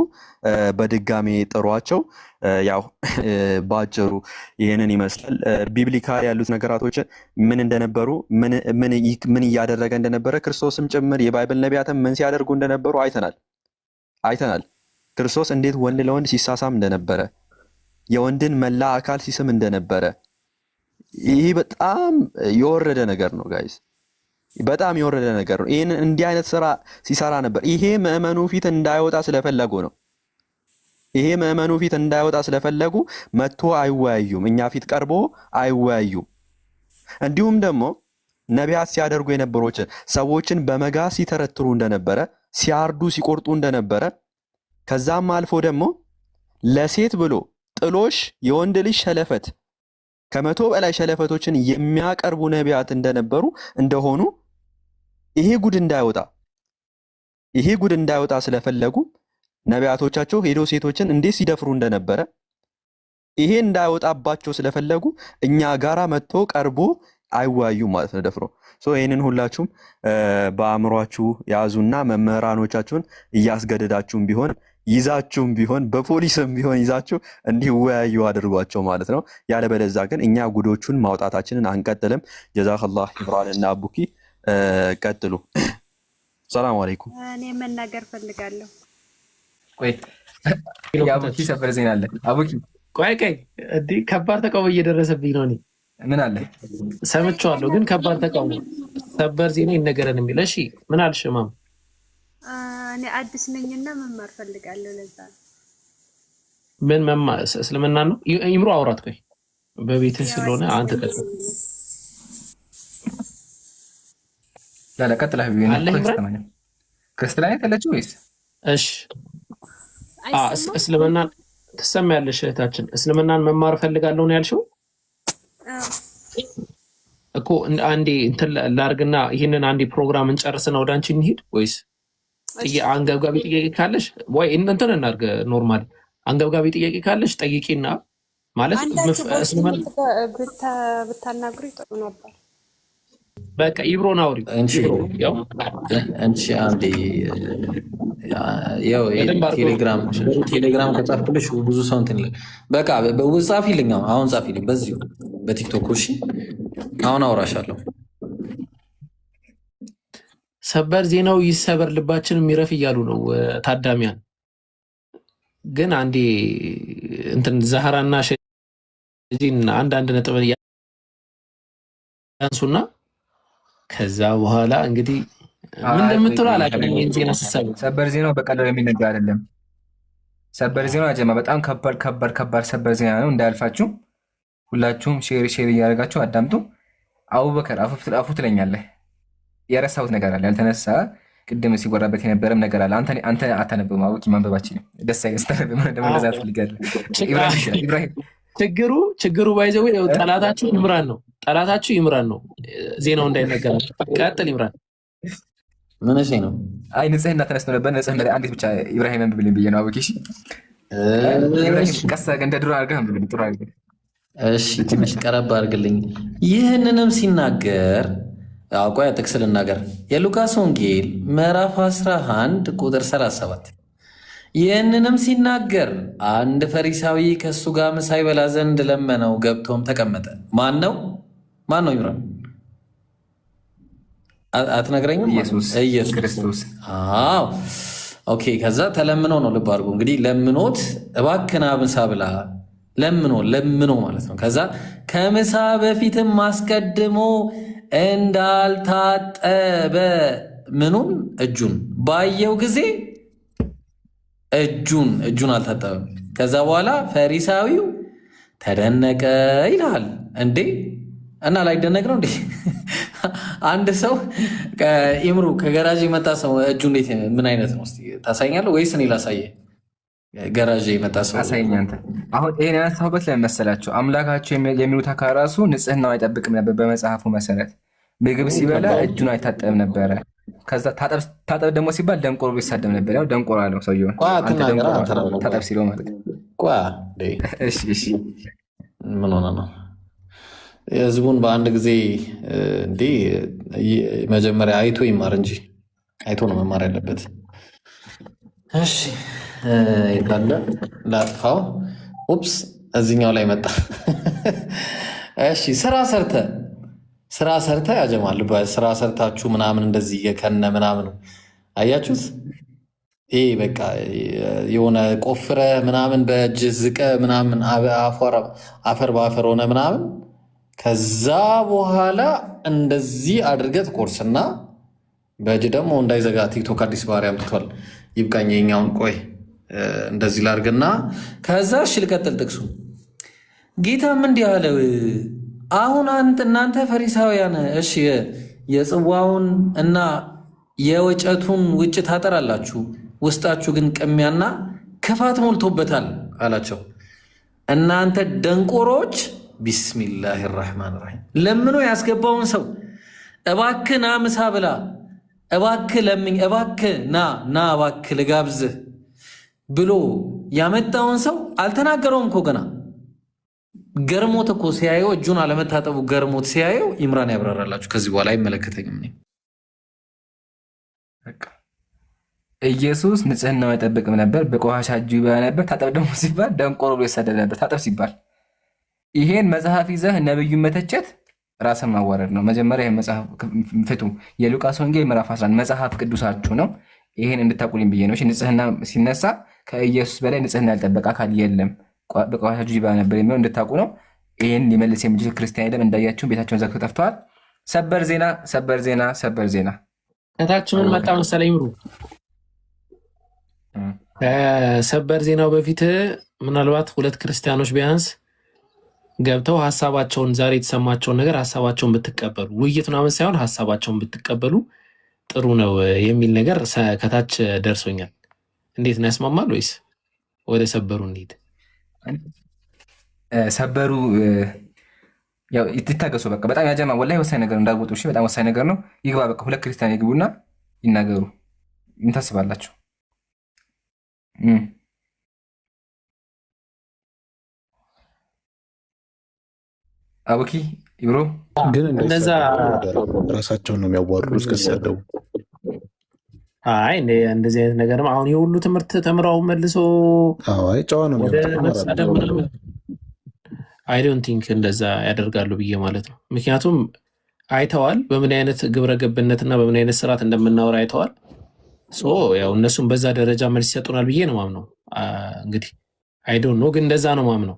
በድጋሜ ጥሯቸው። ያው ባጭሩ ይህንን ይመስላል። ቢብሊካል ያሉት ነገራቶች ምን እንደነበሩ ምን እያደረገ እንደነበረ ክርስቶስም ጭምር የባይብል ነቢያትም ምን ሲያደርጉ እንደነበሩ አይተናል። ክርስቶስ እንዴት ወንድ ለወንድ ሲሳሳም እንደነበረ፣ የወንድን መላ አካል ሲስም እንደነበረ። ይህ በጣም የወረደ ነገር ነው ጋይስ፣ በጣም የወረደ ነገር ነው። ይህን እንዲህ አይነት ስራ ሲሰራ ነበር። ይሄ ምዕመኑ ፊት እንዳይወጣ ስለፈለጉ ነው። ይሄ ምዕመኑ ፊት እንዳይወጣ ስለፈለጉ መጥቶ አይወያዩም፣ እኛ ፊት ቀርቦ አይወያዩም። እንዲሁም ደግሞ ነቢያት ሲያደርጉ የነበሩትን ሰዎችን በመጋዝ ሲተረትሩ እንደነበረ፣ ሲያርዱ ሲቆርጡ እንደነበረ፣ ከዛም አልፎ ደግሞ ለሴት ብሎ ጥሎሽ የወንድ ልጅ ሸለፈት ከ100 በላይ ሸለፈቶችን የሚያቀርቡ ነቢያት እንደነበሩ እንደሆኑ ይሄ ጉድ እንዳይወጣ ስለፈለጉ ነቢያቶቻቸው ሄዶ ሴቶችን እንዴት ሲደፍሩ እንደነበረ ይሄ እንዳይወጣባቸው ስለፈለጉ እኛ ጋራ መጥቶ ቀርቦ አይወያዩም ማለት ነው ደፍሮ። ይህንን ሁላችሁም በአእምሯችሁ ያዙና መምህራኖቻችሁን እያስገደዳችሁም ቢሆን ይዛችሁም ቢሆን በፖሊስም ቢሆን ይዛችሁ እንዲወያዩ አድርጓቸው ማለት ነው። ያለበለዚያ ግን እኛ ጉዶቹን ማውጣታችንን አንቀጥልም። ጀዛከላህ ኢምራን እና አቡኪ ቀጥሉ። ሰላም አለይኩም። እኔ መናገር ፈልጋለሁ። ቆይ የአቡኪ ሰበር ዜና አለ። አቡኪ ቆይ እንዲህ ከባድ ተቃውሞ እየደረሰብኝ ነው። እኔ ምን አለ ሰምቼዋለሁ፣ ግን ከባድ ተቃውሞ ሰበር ዜና ይነገረን የሚል። እሺ ምን አልሽ ማም? እኔ አዲስ ነኝና መማር ፈልጋለሁ። ለዛ ምን መማር? እስልምና ነው ይምሩ አውራት። ቆይ በቤትህ ስለሆነ አንተ ቀጥላ ክርስትና ያለችው ወይስ? እሺ እስልምናን ትሰማያለሽ እህታችን? እስልምናን መማር ፈልጋለሁ ነው ያልሽው እኮ። አንዴ እንትን ላርግና ይህንን አንዴ ፕሮግራም እንጨርስና ወደ አንቺ እንሂድ ወይስ አንገብጋቢ ጥያቄ ካለሽ ወይ እንትን እናድርግ። ኖርማል አንገብጋቢ ጥያቄ ካለሽ ጠይቂና ማለት ብታናግሩ ጥሩ ነበር። በቃ ኢብሮን አውሪ። ቴሌግራም ከጻፍኩልሽ ብዙ ሰው እንትን ይላል። በቃ ጻፊልኝ፣ አሁን ጻፊልኝ በዚሁ በቲክቶክ። እሺ አሁን አውራሻለሁ። ሰበር ዜናው ይሰበር ልባችን የሚረፍ እያሉ ነው ታዳሚያን። ግን አንዴ እንትን ዛህራና ሸጂን አንዳንድ ነጥብ ያንሱና ከዛ በኋላ እንግዲህ ምን እንደምትሉ አላውቅም። ይሄን ዜና ሲሰበር ሰበር ዜናው በቀላሉ የሚነገር አይደለም። ሰበር ዜናው አጀማ በጣም ከባድ ሰበር ዜና ነው። እንዳያልፋችሁ ሁላችሁም ሼር እያደረጋችሁ አዳምጡ። አቡበከር አፉ ትለኛለህ። የረሳሁት ነገር አለ ያልተነሳ፣ ቅድም ሲወራበት የነበረም ነገር አለ። አንተ አታነብም። አቡኪ ማንበባችን ደስ አይስተነበም እንደዛ ትፈልጋለህ። ኢብራሂም ችግሩ ባይዘው ጠላታችሁ ይምራን ነው ዜናው እንዳይነገራችሁ። ቀጥል ኢምራን። ምን እሺ ነው? አይ ንጽህና ተነስቶ ነበር። ንጽህና አንዲት ብቻ ኢብራሂም አንብብልኝ ብዬ ነው። አቡኪ እሺ፣ ቀስ እንደ ድሮ አድርገህ አንብብልኝ። ጥሩ አድርገህ እሺ፣ ትንሽ ቀረብ አድርግልኝ። ይህንንም ሲናገር ቆይ ጥቅስ ልናገር። የሉቃስ ወንጌል ምዕራፍ 11 ቁጥር 37 ይህንንም ሲናገር አንድ ፈሪሳዊ ከእሱ ጋር ምሳ ይበላ ዘንድ ለመነው፣ ገብቶም ተቀመጠ። ማን ነው ይምራል? አትነግረኝም? ኢየሱስ ክርስቶስ። ኦኬ። ከዛ ተለምኖ ነው፣ ልብ አድርጎ እንግዲህ ለምኖት፣ እባክና ምሳ ብላ ለምኖ ማለት ነው። ከዛ ከምሳ በፊትም አስቀድሞ እንዳልታጠበ ምኑን እጁን ባየው ጊዜ እጁን አልታጠበም። ከዛ በኋላ ፈሪሳዊው ተደነቀ ይልሃል እንዴ? እና ላይደነቅ ነው እንዴ? አንድ ሰው ኢምሩ ከገራዥ የመጣ ሰው እጁ እንዴት ምን አይነት ነው? እስኪ ታሳይኛለህ ወይስ እኔ ላሳየህ? ገራዥ የመጣ ሰው አሳይኝ አንተ። አሁን ይሄን ያነሳሁበት ለምን መሰላችሁ? አምላካቸው የሚሉት አካል ራሱ ንጽህናው አይጠብቅም ነበር። በመጽሐፉ መሰረት ምግብ ሲበላ እጁን አይታጠብም ነበረ። ከዛ ታጠብ ደግሞ ሲባል ደንቆሮ ቢሳደብ ነበር። ያው ደንቆሮ አለው ሰውየውን ታጠብ ሲለው ማለት ነው። እሺ ምን ሆነ ነው? ህዝቡን በአንድ ጊዜ እንዴ መጀመሪያ አይቶ ይማር እንጂ አይቶ ነው መማር ያለበት። እሺ የታለ ላጥፋው። ኡፕስ እዚኛው ላይ መጣ። እሺ ስራ ሰርተ ያጀማል። በስራ ሰርታችሁ ምናምን እንደዚህ የከነ ምናምን አያችሁት? ይሄ በቃ የሆነ ቆፍረ ምናምን በእጅ ዝቀ ምናምን አፈር በአፈር ሆነ ምናምን። ከዛ በኋላ እንደዚህ አድርገት ቆርስና በእጅ ደግሞ እንዳይዘጋ ቲክቶክ አዲስ ባህሪ አምጥቷል። ይብቃኝ የኛውን። ቆይ እንደዚህ ላርግና ከዛ እሺ ልቀጥል። ጥቅሱ ጌታም እንዲህ አለ፣ አሁን እናንተ ፈሪሳውያን እሺ የጽዋውን እና የወጨቱን ውጭ ታጠራላችሁ፣ ውስጣችሁ ግን ቅሚያና ክፋት ሞልቶበታል አላቸው። እናንተ ደንቆሮች። ቢስሚላህ ራህማን ራሂም። ለምኖ ያስገባውን ሰው እባክህ ና ምሳ ብላ፣ እባክህ ለምኝ፣ እባክህ ና እባክህ ልጋብዝህ ብሎ ያመጣውን ሰው አልተናገረውም እኮ ገና። ገርሞት እኮ ሲያየው እጁን አለመታጠቡ ገርሞት ሲያየው ኢምራን ያብራራላችሁ። ከዚህ በኋላ አይመለከተኝም። ኢየሱስ ንጽህናው አይጠብቅም ነበር፣ በቆሻሻ እጁ ይበላ ነበር። ታጠብ ደግሞ ሲባል ደንቆሮ ብሎ ይሰደድ ነበር። ታጠብ ሲባል ይሄን መጽሐፍ ይዘህ ነብዩን መተቸት ራስን ማዋረድ ነው። መጀመሪያ ይሄን መጽሐፍ ፍቱ። የሉቃስ ወንጌል ምዕራፍ 11 መጽሐፍ ቅዱሳችሁ ነው። ይሄን እንድታቁልኝ ብዬ ነው። ንጽህና ሲነሳ ከኢየሱስ በላይ ንጽህና ያልጠበቀ አካል የለም። በቆሻሻ እጁ ይበላ ነበር የሚለው እንድታቁ ነው። ይሄን ሊመልስ የሚችል ክርስቲያን የለም። እንዳያችሁን ቤታቸውን ዘግተው ጠፍተዋል። ሰበር ዜና፣ ሰበር ዜና፣ ሰበር ዜና። ከታችሁን መጣ መሰለኝ ምሩ ከሰበር ዜናው በፊት ምናልባት 2 ክርስቲያኖች ቢያንስ ገብተው ሀሳባቸውን ዛሬ የተሰማቸውን ነገር ሀሳባቸውን ብትቀበሉ ውይይት ምናምን ሳይሆን ሀሳባቸውን ብትቀበሉ ጥሩ ነው የሚል ነገር ከታች ደርሶኛል። እንዴት ነው ያስማማል ወይስ ወደ ሰበሩ እንሂድ? ሰበሩ ያው ይታገሱ። በቃ በጣም ያጀማ ወላሂ ወሳኝ ነገር እንዳትወጡ እሺ። በጣም ወሳኝ ነገር ነው። ይግባ በቃ 2 ክርስቲያን ይግቡና ይናገሩ። ምን ታስባላችሁ? አቡኪ ኢብሮ ግን እንደዛ ራሳቸውን ነው የሚያዋርዱ እስከሰደቡ። አይ እንደዚህ አይነት ነገር አሁን የሁሉ ትምህርት ተምረው መልሶ አይ ጨዋ ነው አይ ዶንት ቲንክ እንደዛ ያደርጋሉ ብዬ ማለት ነው። ምክንያቱም አይተዋል በምን አይነት ግብረ ገብነትና በምን አይነት ስርዓት እንደምናወራ አይተዋል። ያው እነሱም በዛ ደረጃ መልስ ይሰጡናል ብዬ ነው ማምነው። እንግዲህ አይ ዶንት ኖ ግን እንደዛ ነው ማምነው።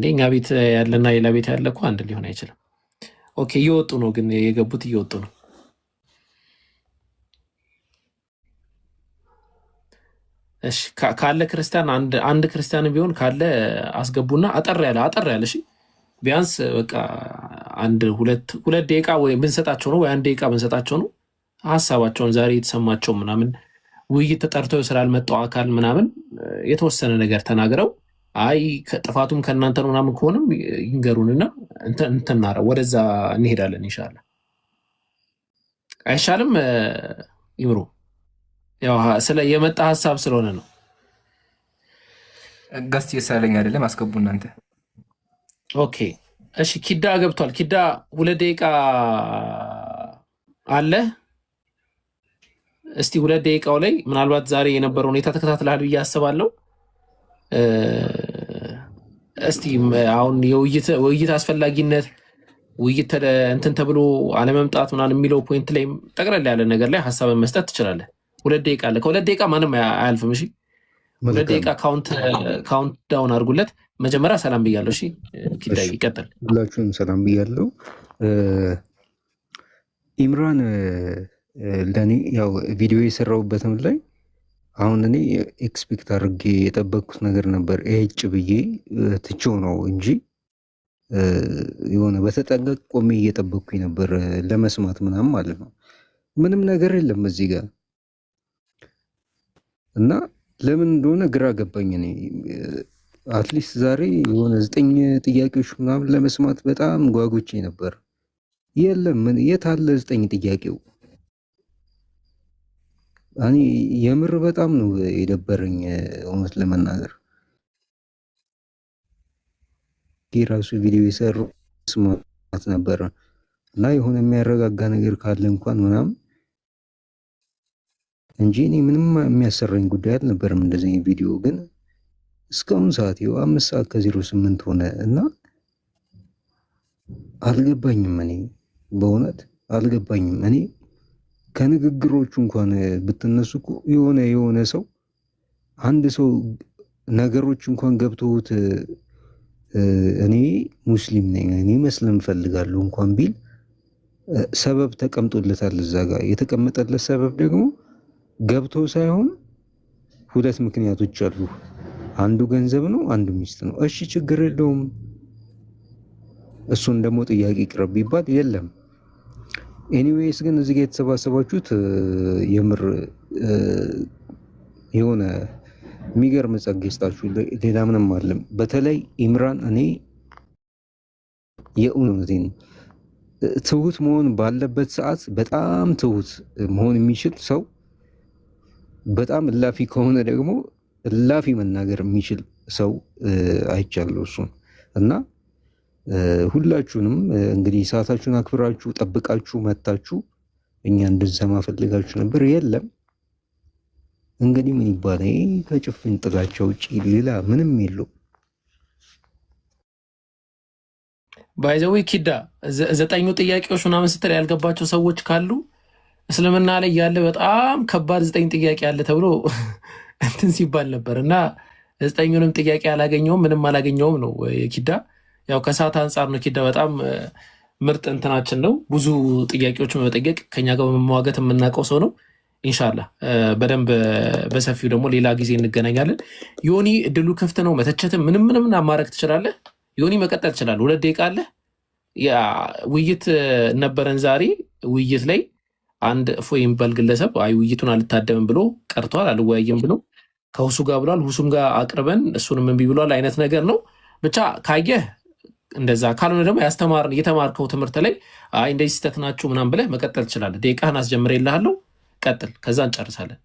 እኛ ቤት ያለና ሌላ ቤት ያለ እኮ አንድ ሊሆን አይችልም። ኦኬ እየወጡ ነው ግን የገቡት እየወጡ ነው። እሺ ካለ ክርስቲያን አንድ ክርስቲያን ቢሆን ካለ አስገቡና አጠር ያለ እሺ ቢያንስ በቃ ሁለት ደቂቃ ወይ ብንሰጣቸው ነው ወይ 1 ደቂቃ ብንሰጣቸው ነው ሀሳባቸውን ዛሬ የተሰማቸው ምናምን ውይይት ተጠርተው ስላልመጣው አካል ምናምን የተወሰነ ነገር ተናግረው አይ ጥፋቱም ከእናንተ ነው ምናምን ከሆነም ይንገሩንና እንትናረ ወደዛ እንሄዳለን ኢንሻአላህ። አይሻልም? ይምሩ ያው ስለ የመጣ ሀሳብ ስለሆነ ነው። ጋስት የሳለኝ አይደለም አስገቡ እናንተ። ኦኬ እሺ ኪዳ ገብቷል። ኪዳ 2 ደቂቃ አለ። እስቲ 2 ደቂቃው ላይ ምናልባት ዛሬ የነበረው ሁኔታ ተከታትለሃል ብዬ አስባለሁ። እስቲ አሁን የውይይት አስፈላጊነት ውይይት እንትን ተብሎ አለመምጣት ምናምን የሚለው ፖይንት ላይ ጠቅለል ያለ ነገር ላይ ሀሳብን መስጠት ትችላለህ። 2 ደቂቃ አለ። ከ2 ደቂቃ ማንም አያልፍም። እሺ 2 ደቂቃ ካውንት ዳውን አድርጉለት። መጀመሪያ ሰላም ብያለሁ። እሺ ኪዳይ ይቀጥል። ሁላችሁም ሰላም ብያለሁ። ኢምራን ለእኔ ያው ቪዲዮ የሰራሁበትም ላይ አሁን እኔ ኤክስፔክት አድርጌ የጠበቅኩት ነገር ነበር። ኤጭ ብዬ ትቼው ነው እንጂ የሆነ በተጠንቀቅ ቆሜ እየጠበቅኩኝ ነበር ለመስማት ምናምን ማለት ነው። ምንም ነገር የለም እዚህ ጋር እና ለምን እንደሆነ ግራ ገባኝ። እኔ አትሊስት ዛሬ የሆነ 9 ጥያቄዎች ምናምን ለመስማት በጣም ጓጉቼ ነበር። የለም የት አለ 9 ጥያቄው? እኔ የምር በጣም ነው የደበረኝ እውነት ለመናገር። ራሱ ቪዲዮ የሰሩ ስማት ነበረ እና የሆነ የሚያረጋጋ ነገር ካለ እንኳን ምናምን እንጂ እኔ ምንም የሚያሰራኝ ጉዳይ አልነበረም። እንደዚህ ቪዲዮ ግን እስካሁን ሰዓት ይኸው 5 ሰዓት ከ08 ሆነ እና አልገባኝም። እኔ በእውነት አልገባኝም። እኔ ከንግግሮቹ እንኳን ብትነሱ እኮ የሆነ ሰው አንድ ሰው ነገሮች እንኳን ገብተውት እኔ ሙስሊም ነኝ እኔ መስለም ፈልጋለሁ እንኳን ቢል ሰበብ ተቀምጦለታል። እዛ ጋር የተቀመጠለት ሰበብ ደግሞ ገብቶ ሳይሆን 2 ምክንያቶች አሉ። አንዱ ገንዘብ ነው፣ አንዱ ሚስት ነው። እሺ ችግር የለውም። እሱን ደግሞ ጥያቄ ቅረብ ቢባል የለም። ኤኒዌይስ ግን እዚህ ጋር የተሰባሰባችሁት የምር የሆነ የሚገርም ጸጋ ይስጣችሁ። ሌላ ምንም አለም። በተለይ ኢምራን እኔ የእውነቴን ትሁት መሆን ባለበት ሰዓት በጣም ትሁት መሆን የሚችል ሰው፣ በጣም እላፊ ከሆነ ደግሞ እላፊ መናገር የሚችል ሰው አይቻለሁ። እሱን እና ሁላችሁንም እንግዲህ ሰዓታችሁን አክብራችሁ ጠብቃችሁ መታችሁ እኛ እንድንሰማ ፈልጋችሁ ነበር። የለም እንግዲህ ምን ይባላል? ይሄ ከጭፍን ጥላቻ ውጭ ሌላ ምንም የለው። ባይዘዌ ኪዳ 9 ጥያቄዎች ምናምን ስትል ያልገባቸው ሰዎች ካሉ እስልምና ላይ ያለ በጣም ከባድ 9 ጥያቄ አለ ተብሎ እንትን ሲባል ነበር እና 9ኙንም ጥያቄ አላገኘውም፣ ምንም አላገኘውም ነው ኪዳ። ያው ከሰዓት አንጻር ነው ኪዳ። በጣም ምርጥ እንትናችን ነው። ብዙ ጥያቄዎች መጠየቅ ከኛ ጋር በመዋገት የምናውቀው ሰው ነው። ኢንሻላህ በደንብ በሰፊው ደግሞ ሌላ ጊዜ እንገናኛለን። ዮኒ እድሉ ክፍት ነው። መተቸትም ምንም ማድረግ ትችላለህ። ዮኒ መቀጠል ትችላለህ። 2 ደቂቃ አለ። ውይይት ነበረን ዛሬ። ውይይት ላይ አንድ እፎይ የሚባል ግለሰብ አይ ውይይቱን አልታደምም ብሎ ቀርቷል፣ አልወያይም ብሎ ከሁሱ ጋር ብሏል። ሁሱም ጋር አቅርበን እሱንም እምቢ ብሏል አይነት ነገር ነው። ብቻ ካየህ እንደዛ፣ ካልሆነ ደግሞ የተማርከው ትምህርት ላይ አይ እንደዚህ ስህተት ናችሁ ምናምን ብለህ መቀጠል ትችላለህ። ደቂቃህን አስጀምሬልሃለሁ፣ ቀጥል፣ ከዛ እንጨርሳለን።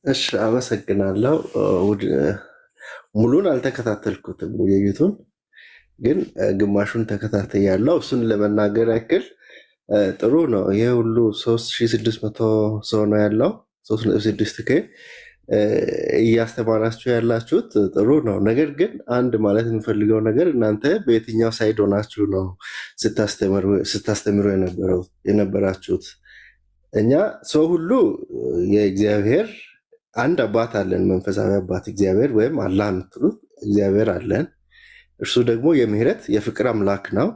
እሺ፣ አመሰግናለሁ። ሙሉን አልተከታተልኩትም ውይይቱን፣ ግን ግማሹን ተከታተያለሁ። እሱን ለመናገር ያክል ጥሩ ነው። ይሄ ሁሉ 3600 ሰው ነው ያለው፣ 3.6K እያስተማራችሁ ያላችሁት ጥሩ ነው። ነገር ግን አንድ ማለት የምፈልገው ነገር እናንተ በየትኛው ሳይድ ሆናችሁ ነው ስታስተምሩ የነበራችሁት? እኛ ሰው ሁሉ የእግዚአብሔር አንድ አባት አለን፣ መንፈሳዊ አባት እግዚአብሔር ወይም አላህ የምትሉት እግዚአብሔር አለን። እርሱ ደግሞ የምህረት የፍቅር አምላክ ነው።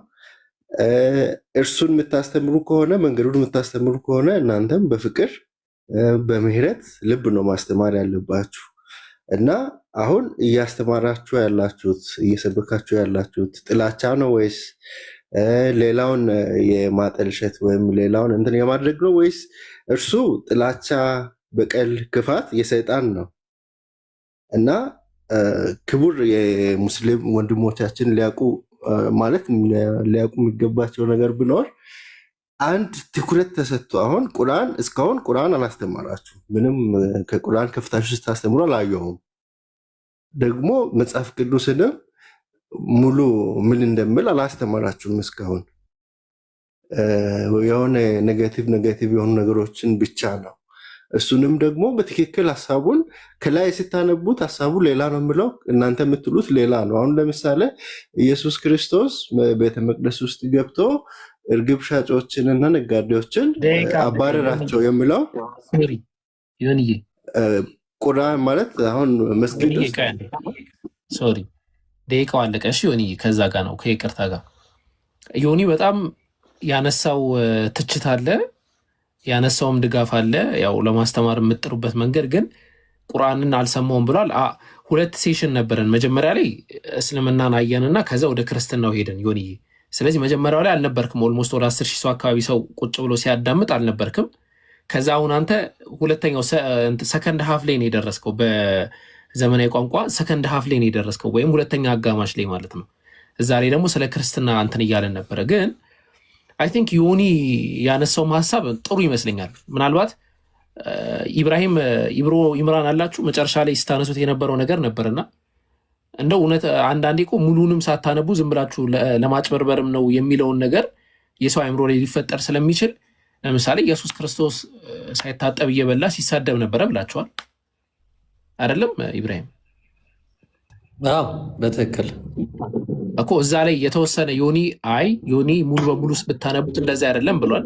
እርሱን የምታስተምሩ ከሆነ መንገዱን የምታስተምሩ ከሆነ እናንተም በፍቅር በምህረት ልብ ነው ማስተማር ያለባችሁ። እና አሁን እያስተማራችሁ ያላችሁት እየሰበካችሁ ያላችሁት ጥላቻ ነው ወይስ ሌላውን የማጠልሸት ወይም ሌላውን እንትን የማድረግ ነው? ወይስ እርሱ ጥላቻ፣ በቀል፣ ክፋት የሰይጣን ነው? እና ክቡር የሙስሊም ወንድሞቻችን ሊያውቁ የሚገባቸው ነገር ቢኖር አንድ ትኩረት ተሰጥቶ አሁን ቁርአን እስካሁን ቁርአን አላስተማራችሁ፣ ምንም ከቁርአን ከፍታችሁ ስታስተምሩ አላየሁም። ደግሞ መጽሐፍ ቅዱስንም ሙሉ ምን እንደምል አላስተማራችሁም እስካሁን። የሆነ ኔጋቲቭ የሆኑ ነገሮችን ብቻ ነው። እሱንም ደግሞ በትክክል ሀሳቡን ከላይ ስታነቡት ሀሳቡ ሌላ ነው የምለው፣ እናንተ የምትሉት ሌላ ነው። አሁን ለምሳሌ ኢየሱስ ክርስቶስ ቤተ መቅደስ ውስጥ ገብቶ እርግብ ሻጮችንና ነጋዴዎችን አባረራቸው የሚለው ቁርአን ማለት አሁን መስጊድ ሶሪ ደቂቃው አለቀ። እሺ ዮኒ ከዛ ጋር ነው ከይቅርታ ጋር ዮኒ በጣም ያነሳው ትችት አለ፣ ያነሳውም ድጋፍ አለ። ያው ለማስተማር የምጥሩበት መንገድ ግን ቁርአንን አልሰማውም ብሏል። 2 ሴሽን ነበረን። መጀመሪያ ላይ እስልምናን አየንና ከዛ ወደ ክርስትናው ሄደን ዮኒ። ስለዚህ መጀመሪያው ላይ አልነበርክም። ኦልሞስት ወደ 10,000 ሰው አካባቢ ሰው ቁጭ ብሎ ሲያዳምጥ አልነበርክም። ከዛ አሁን አንተ ሁለተኛው ሰከንድ ሀፍ ላይ ነው የደረስከው። በዘመናዊ ቋንቋ ሰከንድ ሀፍ ላይ ነው የደረስከው፣ ወይም ሁለተኛ አጋማሽ ላይ ማለት ነው። እዛ ላይ ደግሞ ስለ ክርስትና እንትን እያለን ነበረ። ግን አይ ቲንክ ዮኒ ያነሳውም ሀሳብ ጥሩ ይመስለኛል። ምናልባት ኢምራን አላችሁ መጨረሻ ላይ ስታነሱት የነበረው ነገር ነበርና እንደው እውነት አንዳንዴ እኮ ሙሉንም ሳታነቡ ዝም ብላችሁ ለማጭበርበርም ነው የሚለውን ነገር የሰው አእምሮ ላይ ሊፈጠር ስለሚችል፣ ለምሳሌ ኢየሱስ ክርስቶስ ሳይታጠብ እየበላ ሲሳደብ ነበረ ብላችኋል አይደለም ኢብራሂም? አዎ በትክክል እኮ እዛ ላይ የተወሰነ ዮኒ ሙሉ በሙሉ ብታነቡት እንደዛ አይደለም ብሏል።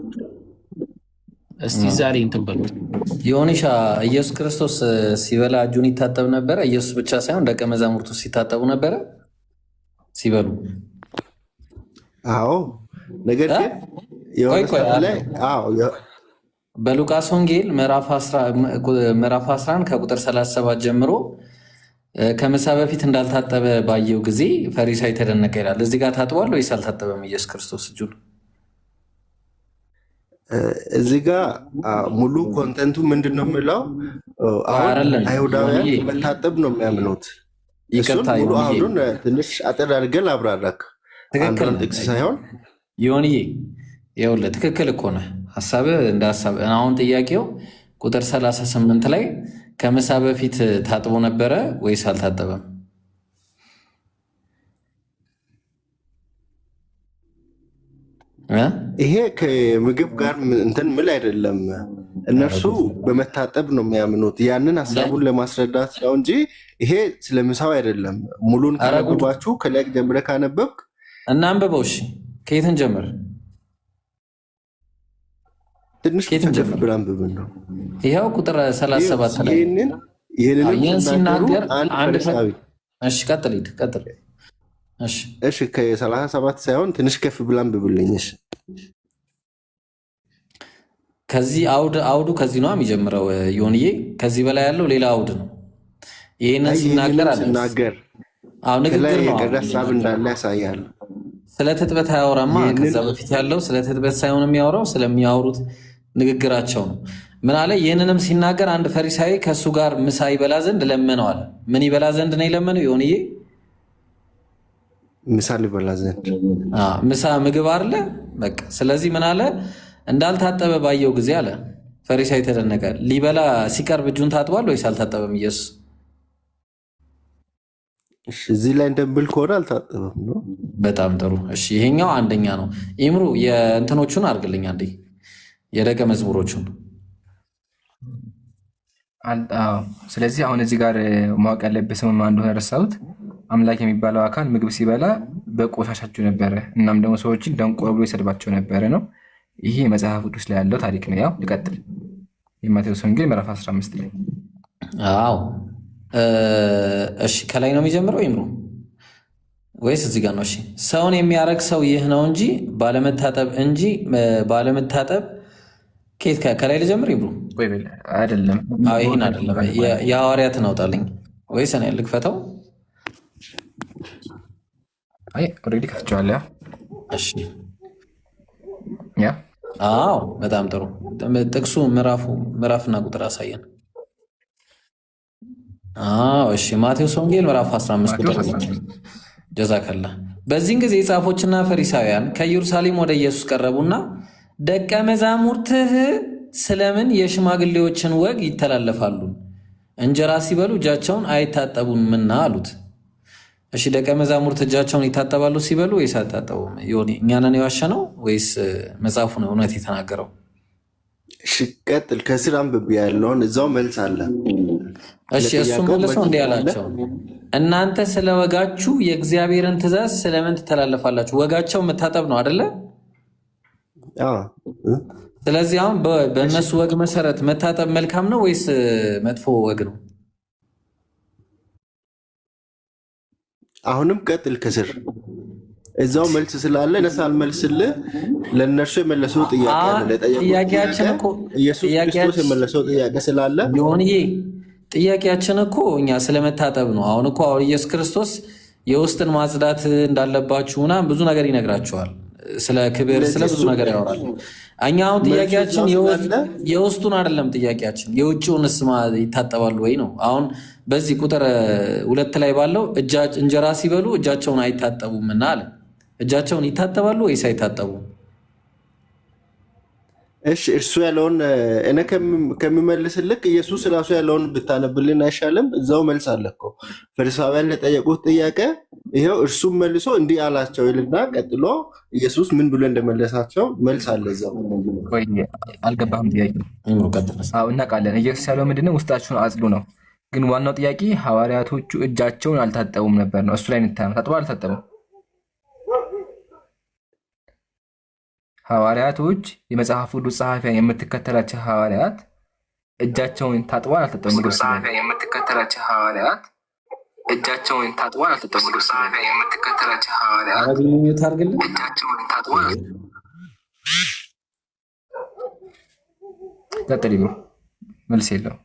እስቲ እዛ ላይ እንትን በሉት። ዮኒሻ ኢየሱስ ክርስቶስ ሲበላ እጁን ይታጠብ ነበረ። ኢየሱስ ብቻ ሳይሆን ደቀ መዛሙርቱ ሲታጠቡ ነበረ ሲበሉ። አዎ ነገር ግን በሉቃስ ወንጌል ምዕራፍ 11 ከቁጥር 37 ጀምሮ ከምሳ በፊት እንዳልታጠበ ባየው ጊዜ ፈሪሳይ ተደነቀ ይላል። እዚህ ጋር ታጥቧል ወይስ አልታጠበም ኢየሱስ ክርስቶስ እጁን? እዚህ ጋር ሙሉ ኮንተንቱ ምንድን ነው የምለው? አሁን አይሁዳውያን መታጠብ ነው የሚያምኑት። እሱን ሙሉ አሁኑን ትንሽ አጠር አድርገን ላብራራክ። አንዳንድ ጥቅስ ሳይሆን ዮኒዬ ይኸውልህ ትክክል እኮ ነህ። ሀሳብህ እንደ ሀሳብ። አሁን ጥያቄው ቁጥር 38 ላይ ከምሳ በፊት ታጥቦ ነበረ ወይስ አልታጠበም? ይሄ ከምግብ ጋር እንትን ምል አይደለም። እነርሱ በመታጠብ ነው የሚያምኑት። ያንን ሀሳቡን ለማስረዳት ነው እንጂ ይሄ ስለምሳው አይደለም። ሙሉን ካነበባችሁ ከላይ ጀምረህ ካነበብክ እና አንብበው። እሺ ከየትን ጀምር? ትንሽ ከፍ ብለህ አንብብ ነው። ይኸው ቁጥር 37 ላይ ይህንን ሲናገር አንድ እሺ፣ ቀጥል ሂድ፣ ቀጥል። እሺ ከ37 ሳይሆን ትንሽ ከፍ ብለህ አንብብልኝ። እሺ ከዚህ አውዱ ከዚህ ነው የሚጀምረው ዮንዬ። ከዚህ በላይ ያለው ሌላ አውድ ነው። ይህንን ሲናገር ንግግር ነው። ሀሳብ እንዳለ ያሳያል። ስለ ትጥበት አያወራማ። ከዛ በፊት ያለው ስለ ትጥበት ሳይሆን የሚያወራው ስለሚያወሩት ንግግራቸው ነው። ምን አለ? ይህንንም ሲናገር አንድ ፈሪሳዊ ከእሱ ጋር ምሳ ይበላ ዘንድ ለመነው አለ። ምን ይበላ ዘንድ ነው የለመነው ዮንዬ? ምሳ ሊበላ ዘንድ። ምሳ ምግብ አለ በቃ። ስለዚህ ምን አለ? እንዳልታጠበ ባየው ጊዜ አለ ፈሪሳዊ ተደነቀ። ሊበላ ሲቀርብ እጁን ታጥቧል ወይስ አልታጠበም ኢየሱስ? እዚህ ላይ እንደብል ከሆነ አልታጠበም ነው። በጣም ጥሩ። እሺ ይሄኛው አንደኛ ነው። ኢምሩ የእንትኖቹን አድርግልኝ አንዴ፣ የደቀ መዝሙሮቹን። ስለዚህ አሁን እዚህ ጋር ማወቅ ያለበት ስም ማን እንደሆነ ረሳሁት። አምላክ የሚባለው አካል ምግብ ሲበላ በቆሻሻቸው ነበረ፣ እናም ደግሞ ሰዎችን ደንቆሮ ብሎ ይሰድባቸው ነበረ ነው። ይሄ መጽሐፍ ቅዱስ ላይ ያለው ታሪክ ነው። ያው ልቀጥል። የማቴዎስ ወንጌል ምዕራፍ 15 ላይ አዎ። እሺ ከላይ ነው የሚጀምረው ይምሩ ወይስ እዚህ ጋር ነው? እሺ ሰውን የሚያረግ ሰው ይህ ነው እንጂ ባለመታጠብ ከላይ ልጀምር ይምሩ? አይደለም፣ ይህን አይደለም። የሐዋርያትን አውጣልኝ ወይስ እኔ ልክፈተው? ኦልሬዲ ከፍቼዋለሁ። እሺ አዎ፣ በጣም ጥሩ። ጥቅሱ ምዕራፍና ቁጥር አሳየን። እሺ ማቴዎስ ወንጌል ምዕራፍ 15 ቁጥር ጀዛከላ። በዚህን ጊዜ ጻፎችና ፈሪሳውያን ከኢየሩሳሌም ወደ ኢየሱስ ቀረቡና ደቀ መዛሙርትህ ስለምን የሽማግሌዎችን ወግ ይተላለፋሉ? እንጀራ ሲበሉ እጃቸውን አይታጠቡምና አሉት። እሺ ደቀ መዛሙርት እጃቸውን ይታጠባሉ ሲበሉ ወይስ አይታጠቡም? እኛ ነን የዋሸነው ወይስ መጽሐፉ ነው እውነት የተናገረው? እሺ ቀጥል። ከስር አንብቤ ያለውን እዛው መልስ አለ። እሺ እሱ መልሶ እንዲህ አላቸው፣ እናንተ ስለ ወጋችሁ የእግዚአብሔርን ትእዛዝ ስለምን ትተላለፋላችሁ? ወጋቸው መታጠብ ነው አይደለ? ስለዚህ አሁን በእነሱ ወግ መሰረት መታጠብ መልካም ነው ወይስ መጥፎ ወግ ነው? አሁንም ቀጥል ከስር እዛው መልስ ስላለ ነሳ አልመልስልህ። ለእነርሱ የመለሰው ጥያቄያችን እኮ ኢየሱስ ክርስቶስ የመለሰው ጥያቄ ስላለ ዮኒዬ፣ ጥያቄያችን እኮ እኛ ስለመታጠብ ነው። አሁን እኮ ኢየሱስ ክርስቶስ የውስጥን ማጽዳት እንዳለባችሁ ምናምን ብዙ ነገር ይነግራችኋል። ስለ ክብር፣ ስለ ብዙ ነገር ያወራል። እኛ አሁን ጥያቄያችን የውስጡን አይደለም። ጥያቄያችን የውጭውንስ ይታጠባሉ ወይ ነው። አሁን በዚህ ቁጥር 2 ላይ ባለው እንጀራ ሲበሉ እጃቸውን አይታጠቡምና አለ። እጃቸውን ይታጠባሉ ወይስ አይታጠቡም? እሺ እርሱ ያለውን እኔ ከሚመልስልክ ኢየሱስ ራሱ ያለውን ብታነብልን አይሻልም? እዛው መልስ አለ እኮ ፈሪሳውያን ለጠየቁት ጥያቄ ይኸው እርሱም መልሶ እንዲህ አላቸው ይልና ቀጥሎ ኢየሱስ ምን ብሎ እንደመለሳቸው መልስ አለ እዛው። አልገባህም? ጥያቄ እናውቃለን። ኢየሱስ ያለው ምንድነው? ውስጣችሁን አጽዱ ነው። ግን ዋናው ጥያቄ ሐዋርያቶቹ እጃቸውን አልታጠቡም ነበር ነው። እሱ ላይ ታጥበው አልታጠቡም? ሐዋርያቶች የመጽሐፍ ቅዱስ ጸሐፊያን የምትከተላቸው ሐዋርያት እጃቸውን ታጥበው አልታጠቡም? የምትከተላቸው ሐዋርያት እጃቸውን ታጥበው አልታጠቡም? የምትከተላቸው ሐዋርያት እጃቸውን ታጥበው ቀጥል ይብሩ። መልስ የለውም።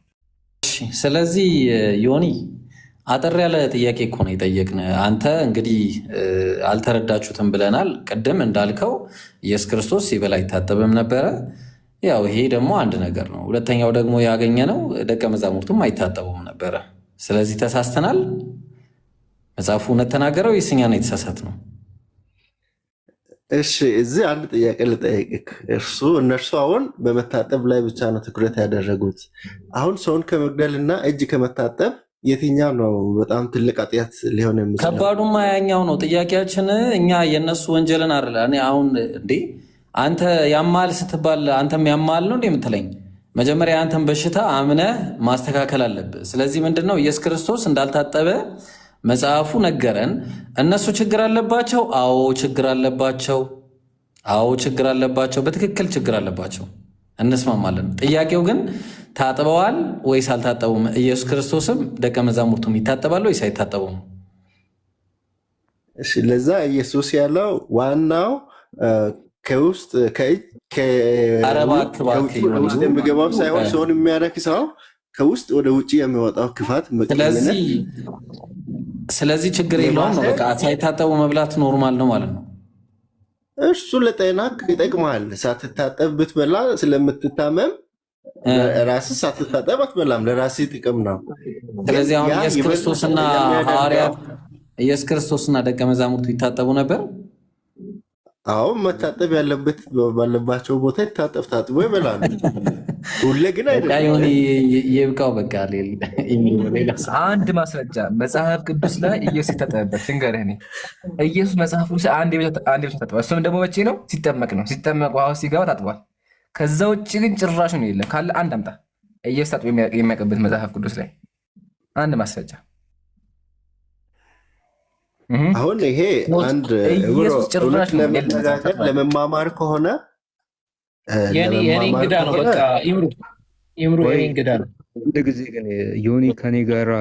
ስለዚህ ዮኒ አጠር ያለ ጥያቄ እኮ ነው የጠየቅን። አንተ እንግዲህ አልተረዳችሁትም ብለናል። ቅድም እንዳልከው ኢየሱስ ክርስቶስ ሲበላ አይታጠብም ነበረ። ያው ይሄ ደግሞ አንድ ነገር ነው። ሁለተኛው ደግሞ ያገኘነው ደቀ መዛሙርቱም አይታጠቡም ነበረ። ስለዚህ ተሳስተናል። መጽሐፉ እውነት ተናገረው ወይስ እኛ ነው የተሳሳትነው? እሺ እዚህ አንድ ጥያቄ ልጠይቅህ። እነርሱ አሁን በመታጠብ ላይ ብቻ ነው ትኩረት ያደረጉት። አሁን ሰውን ከመግደል እና እጅ ከመታጠብ የትኛው ነው በጣም ትልቅ ኃጢአት ሊሆን የሚችለው? ከባዱማ ያኛው ነው። ጥያቄያችን እኛ የእነሱ ወንጀልን አይደለ። እኔ አሁን አንተ ያማል ስትባል አንተም ያማል ነው እንዴ የምትለኝ? መጀመሪያ አንተን በሽታ አምነህ ማስተካከል አለብህ። ስለዚህ ምንድነው ኢየሱስ ክርስቶስ እንዳልታጠበ መጽሐፉ ነገረን። እነሱ ችግር አለባቸው? አዎ ችግር አለባቸው። አዎ ችግር አለባቸው። በትክክል ችግር አለባቸው። እንስማማለን። ጥያቄው ግን ታጥበዋል ወይስ አልታጠቡም? ኢየሱስ ክርስቶስም ደቀ መዛሙርቱም ይታጠባሉ ወይስ አይታጠቡም? እሺ፣ ለዛ ኢየሱስ ያለው ዋናው ከውስጥ ከውስጥ የሚገባው ሳይሆን ሰውን የሚያረክሰው ከውስጥ ወደ ውጭ የሚወጣው ክፋት፣ መቀለነት። ስለዚህ ችግር የለውም ነው በቃ ሳይታጠቡ መብላት ኖርማል ነው ማለት ነው። እሱ ለጤና ይጠቅማል። ሳትታጠብ ብትበላ ስለምትታመም ራስህ ሳትታጠብ አትበላም፣ ለራስህ ጥቅም ነው። ስለዚህ አሁን ኢየሱስ ክርስቶስና ሐዋርያት ኢየሱስ ክርስቶስና ደቀ መዛሙርቱ ይታጠቡ ነበር። አዎ መታጠብ ያለበት ባለባቸው ቦታ ይታጠብ፣ ታጥቦ ይበላሉ። ሁሌ ግን አይደለም። ይብቃው በቃ። አንድ ማስረጃ መጽሐፍ ቅዱስ ላይ ኢየሱስ የታጠበበት ልንገርህ። እኔ ኢየሱስ መጽሐፍ ቅዱስ አንድ ብቻ ታጥቧል። እሱም ደግሞ መቼ ነው? ሲጠመቅ ነው። ሲጠመቅ ውሃ ውስጥ ሲገባ ታጥቧል። ከዛ ውጭ ግን ጭራሹ ነው የለም። ካለ አንድ አምጣ። ኢየሱስ ታጥቦ የሚያውቅበት መጽሐፍ ቅዱስ ላይ አንድ ማስረጃ። አሁን ይሄ አንድ እውነት ለመነጋገር ለመማማር ከሆነ የኔ እንግዳ ነው። በቃ ይምሩ የኔ እንግዳ ነው። አንድ ጊዜ ግን ዮኒ ከኔ ጋራ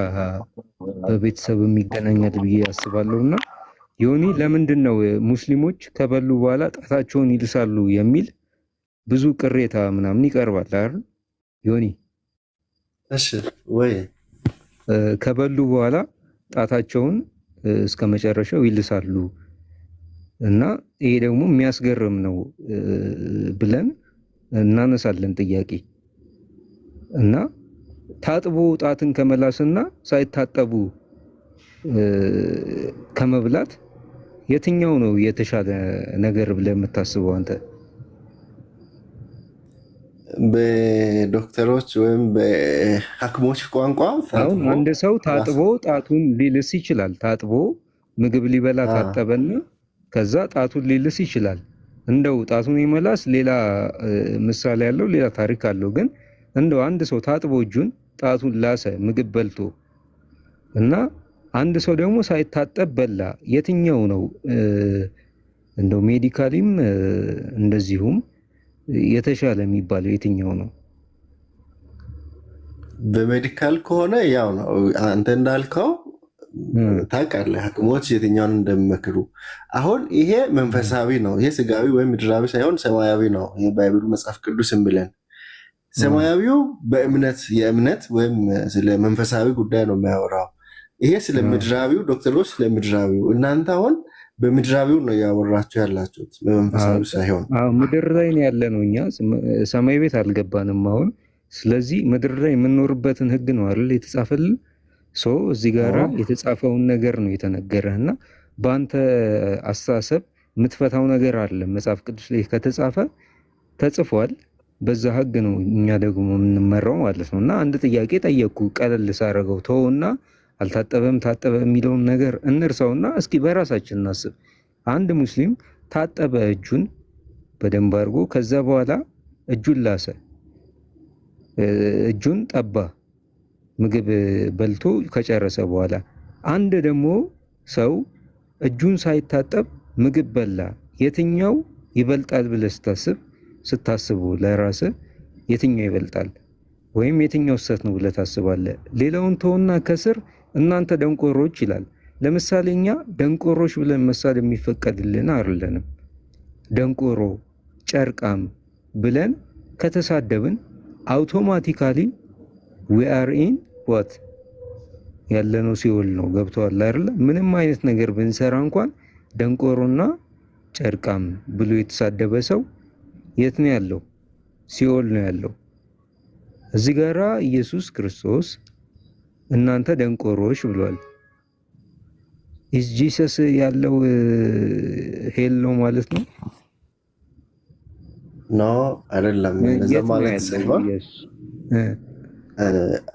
በቤተሰብ የሚገናኛል ብዬ አስባለሁ። እና ዮኒ ለምንድን ነው ሙስሊሞች ከበሉ በኋላ ጣታቸውን ይልሳሉ የሚል ብዙ ቅሬታ ምናምን ይቀርባል አይደል ዮኒ? እሺ ወይ ከበሉ በኋላ ጣታቸውን እስከ መጨረሻው ይልሳሉ እና ይሄ ደግሞ የሚያስገርም ነው ብለን እናነሳለን ጥያቄ። እና ታጥቦ ጣትን ከመላስና ሳይታጠቡ ከመብላት የትኛው ነው የተሻለ ነገር ብለህ የምታስበው አንተ? በዶክተሮች ወይም በሐኪሞች ቋንቋ አሁን አንድ ሰው ታጥቦ ጣቱን ሊልስ ይችላል። ታጥቦ ምግብ ሊበላ ታጠበና ከዛ ጣቱን ሊልስ ይችላል። እንደው ጣቱን ይመላስ ሌላ ምሳሌ ያለው ሌላ ታሪክ አለው። ግን እንደው አንድ ሰው ታጥቦ እጁን ጣቱን ላሰ ምግብ በልቶ እና አንድ ሰው ደግሞ ሳይታጠብ በላ፣ የትኛው ነው እንደው ሜዲካሊም እንደዚሁም የተሻለ የሚባለው የትኛው ነው? በሜዲካል ከሆነ ያው ነው አንተ እንዳልከው ታውቃለህ፣ ሐኪሞች የትኛውን እንደሚመክሩ። አሁን ይሄ መንፈሳዊ ነው፣ ይሄ ስጋዊ ወይም ምድራዊ ሳይሆን ሰማያዊ ነው። ይሄ ባይብሉ መጽሐፍ ቅዱስም ብለን ሰማያዊው በእምነት የእምነት ወይም ስለ መንፈሳዊ ጉዳይ ነው የሚያወራው። ይሄ ስለ ምድራዊው ዶክተሮች ስለ ምድራዊው፣ እናንተ አሁን በምድራዊው ነው ያወራችሁ ያላችሁት በመንፈሳዊ ሳይሆን። ምድር ላይ ያለ ነው፣ እኛ ሰማይ ቤት አልገባንም አሁን። ስለዚህ ምድር ላይ የምንኖርበትን ህግ ነው አይደል የተጻፈልን። እዚህ ጋራ የተጻፈውን ነገር ነው የተነገረህ እና በአንተ አስተሳሰብ የምትፈታው ነገር አለ። መጽሐፍ ቅዱስ ላይ ከተጻፈ ተጽፏል፣ በዛ ህግ ነው እኛ ደግሞ የምንመራው ማለት ነው። እና አንድ ጥያቄ ጠየቅኩ፣ ቀለል ሳረገው ተውና አልታጠበም ታጠበ የሚለውን ነገር እንርሳውና እስኪ በራሳችን እናስብ። አንድ ሙስሊም ታጠበ እጁን በደንብ አድርጎ፣ ከዛ በኋላ እጁን ላሰ፣ እጁን ጠባ ምግብ በልቶ ከጨረሰ በኋላ። አንድ ደግሞ ሰው እጁን ሳይታጠብ ምግብ በላ፣ የትኛው ይበልጣል ብለህ ስታስቡ ለራስህ የትኛው ይበልጣል ወይም የትኛው ስህተት ነው ብለህ ታስባለህ? ሌላውን ተውና ከስር እናንተ ደንቆሮች ይላል። ለምሳሌ እኛ ደንቆሮች ብለን መሳል የሚፈቀድልን አይደለንም። ደንቆሮ ጨርቃም ብለን ከተሳደብን አውቶማቲካሊ we are in what ያለነው ሲኦል ነው። ገብቷል አይደል? ምንም አይነት ነገር ብንሰራ እንኳን ደንቆሮና ጨርቃም ብሎ የተሳደበ ሰው የት ነው ያለው? ሲኦል ነው ያለው። እዚህ ጋራ ኢየሱስ ክርስቶስ እናንተ ደንቆሮች ብሏል። ኢዝ ጂሰስ ያለው ሄል ነው ማለት ነው? ኖ አይደለም። እንደዛ ማለት ሳይሆን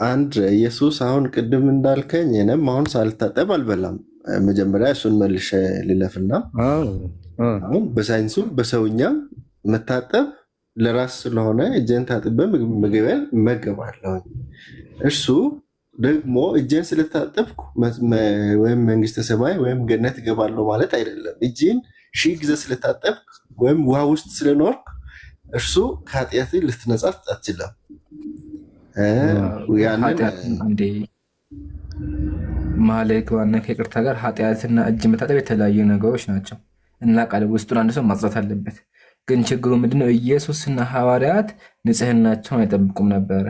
አንድ ኢየሱስ አሁን ቅድም እንዳልከኝ እኔም አሁን ሳልታጠብ አልበላም። መጀመሪያ እሱን መልሼ ልለፍና አሁን በሳይንሱም በሰውኛም መታጠብ ለራስ ስለሆነ እጄን ታጥቤ ምግቤን እመገባለሁ። እርሱ ደግሞ እጄን ስለታጠብኩ ወይም መንግስተ ሰማይ ወይም ገነት እገባለሁ ማለት አይደለም። እጄን 1000 ጊዜ ስለታጠብክ ወይም ውሃ ውስጥ ስለኖርክ እርሱ ከኃጢአት ልትነጻ አትችልም። ማለክ ዋና ከይቅርታ ጋር ኃጢአትና እጅ መታጠብ የተለያዩ ነገሮች ናቸው እና ቃል ውስጡን አንድ ሰው ማጽዳት አለበት። ግን ችግሩ ምንድነው? ኢየሱስና ሐዋርያት ንጽህናቸውን አይጠብቁም ነበረ።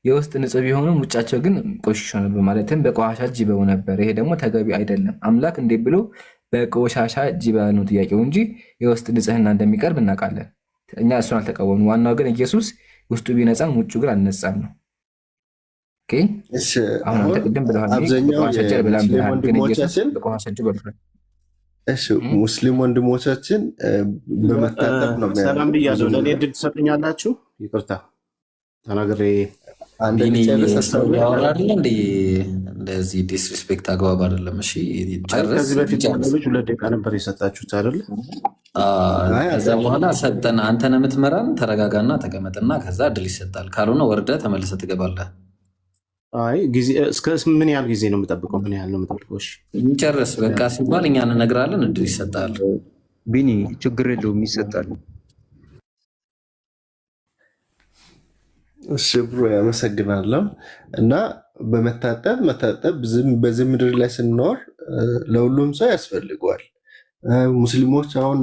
የውስጥ ንጹህ ቢሆኑም ውጫቸው ግን ቆሽሾ ነበር፣ ማለትም በቆሻሻ እጅ ይበሉ ነበር። ይሄ ደግሞ ተገቢ አይደለም። አምላክ እንዴት ብሎ በቆሻሻ እጅ ይበሉ ነው ጥያቄው እንጂ የውስጥ ንጽህና እንደሚቀርብ እናውቃለን። እኛ እሱን አልተቃወሙ። ዋናው ግን ኢየሱስ ውስጡ ቢነጻም ውጩ ግን አልነጻም ነው። አሁን አንተ ቅድም ብለሃል ሙስሊም ወንድሞቻችን በመታጠብ ነው። ሰላም ብያለሁ። ለእኔ እድል ትሰጡኛላችሁ? ይቅርታ ተናግሬ እንደዚህ ዲስሪስፔክት አግባብ አይደለም። እሺ ከዚህ በፊት ልጅ 2 ደቂቃ ነበር የሰጣችሁት አይደለ? ከዛ በኋላ ሰጠን። አንተን የምትመራን ተረጋጋና ተቀመጥና ከዛ እድል ይሰጣል። ካልሆነ ወርደህ ተመልሰህ ትገባለህ። አይ ጊዜ እስከ ምን ያህል ጊዜ ነው የምጠብቀው? ምን ያህል ነው የምጠብቀው? እሺ እንጨርስ በቃ ሲባል እኛ እንነግራለን። እድል ይሰጣል። ቢኒ ችግር የለውም ይሰጣል። እሺ ብሮ ያመሰግናለሁ። እና በመታጠብ በዚህ ምድር ላይ ስንኖር ለሁሉም ሰው ያስፈልገዋል። ሙስሊሞች አሁን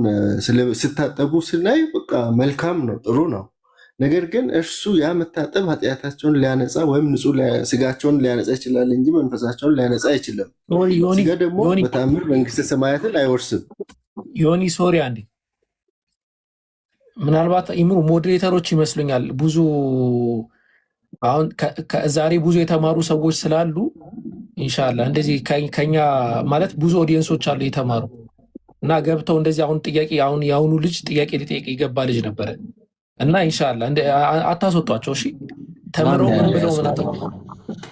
ሲታጠቡ ስናይ በቃ መልካም ነው፣ ጥሩ ነው። ነገር ግን እርሱ ያ መታጠብ ኃጢአታቸውን ሊያነጻ ወይም ንጹህ ስጋቸውን ሊያነጻ ይችላል እንጂ መንፈሳቸውን ሊያነጻ አይችልም። ስጋ ደግሞ በታምር መንግስተ ሰማያትን አይወርስም። ዮኒ ሶሪ አንዴ ምናልባት ኢምሩ ሞዴሬተሮች ይመስሉኛል ብዙ አሁን ዛሬ ብዙ የተማሩ ሰዎች ስላሉ ኢንሻአላህ እንደዚህ ከኛ ማለት ብዙ ኦዲየንሶች አሉ የተማሩ እና ገብተው እንደዚህ አሁን ጥያቄ አሁን የአሁኑ ልጅ ጥያቄ ሊጠይቅ ይገባ ልጅ ነበረ እና ኢንሻአላህ አታስወጧቸው። እሺ ተምረው ምን ብለው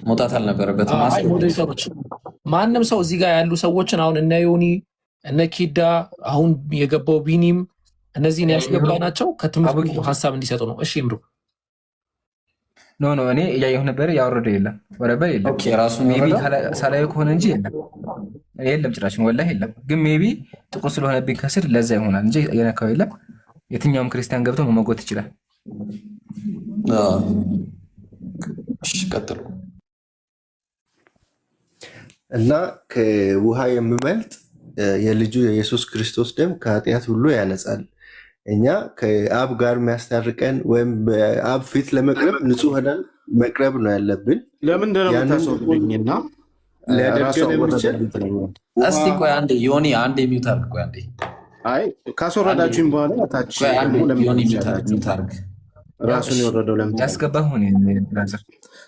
መውጣት አልነበረበትም። ሞዴሬተሮች ማንም ሰው እዚህ ጋር ያሉ ሰዎችን አሁን እነ ዮኒ እነ ኪዳ አሁን የገባው ቢኒም እነዚህን ያስገባናቸው ከትምህርቱ ሀሳብ እንዲሰጡ ነው። እሺ ይምሩ ኖ እኔ እያየሁ ነበር። ያወረደው የለም ወረበ የለም። ሜቢ ሳላየው ከሆነ እንጂ የለም ጭራሽ ወላሂ የለም። ግን ሜቢ ጥቁር ስለሆነብኝ ከስር ለዛ ይሆናል እንጂ የነካው የለም። የትኛውም ክርስቲያን ገብቶ መሞጎት ይችላል። እሺ ቀጥሉ። እና ከውሃ የሚበልጥ የልጁ የኢየሱስ ክርስቶስ ደም ከኃጢአት ሁሉ ያነጻል። እኛ ከአብ ጋር የሚያስታርቀን ወይም በአብ ፊት ለመቅረብ ንጹህ ሆነን መቅረብ ነው ያለብን። ለምን እንደምታስወጡኝና ሊያደርገን የሚችል እስቲ ቆይ አንዴ ዮኒ አንዴ ሚውት አድርግ። ቆይ አንዴ አይ ካስወረዳችሁኝ በኋላ ታች ዮኒ ሚውት አድርግ። ራሱን የወረደው ለምን ያስገባህ ሆነ ብራዘር።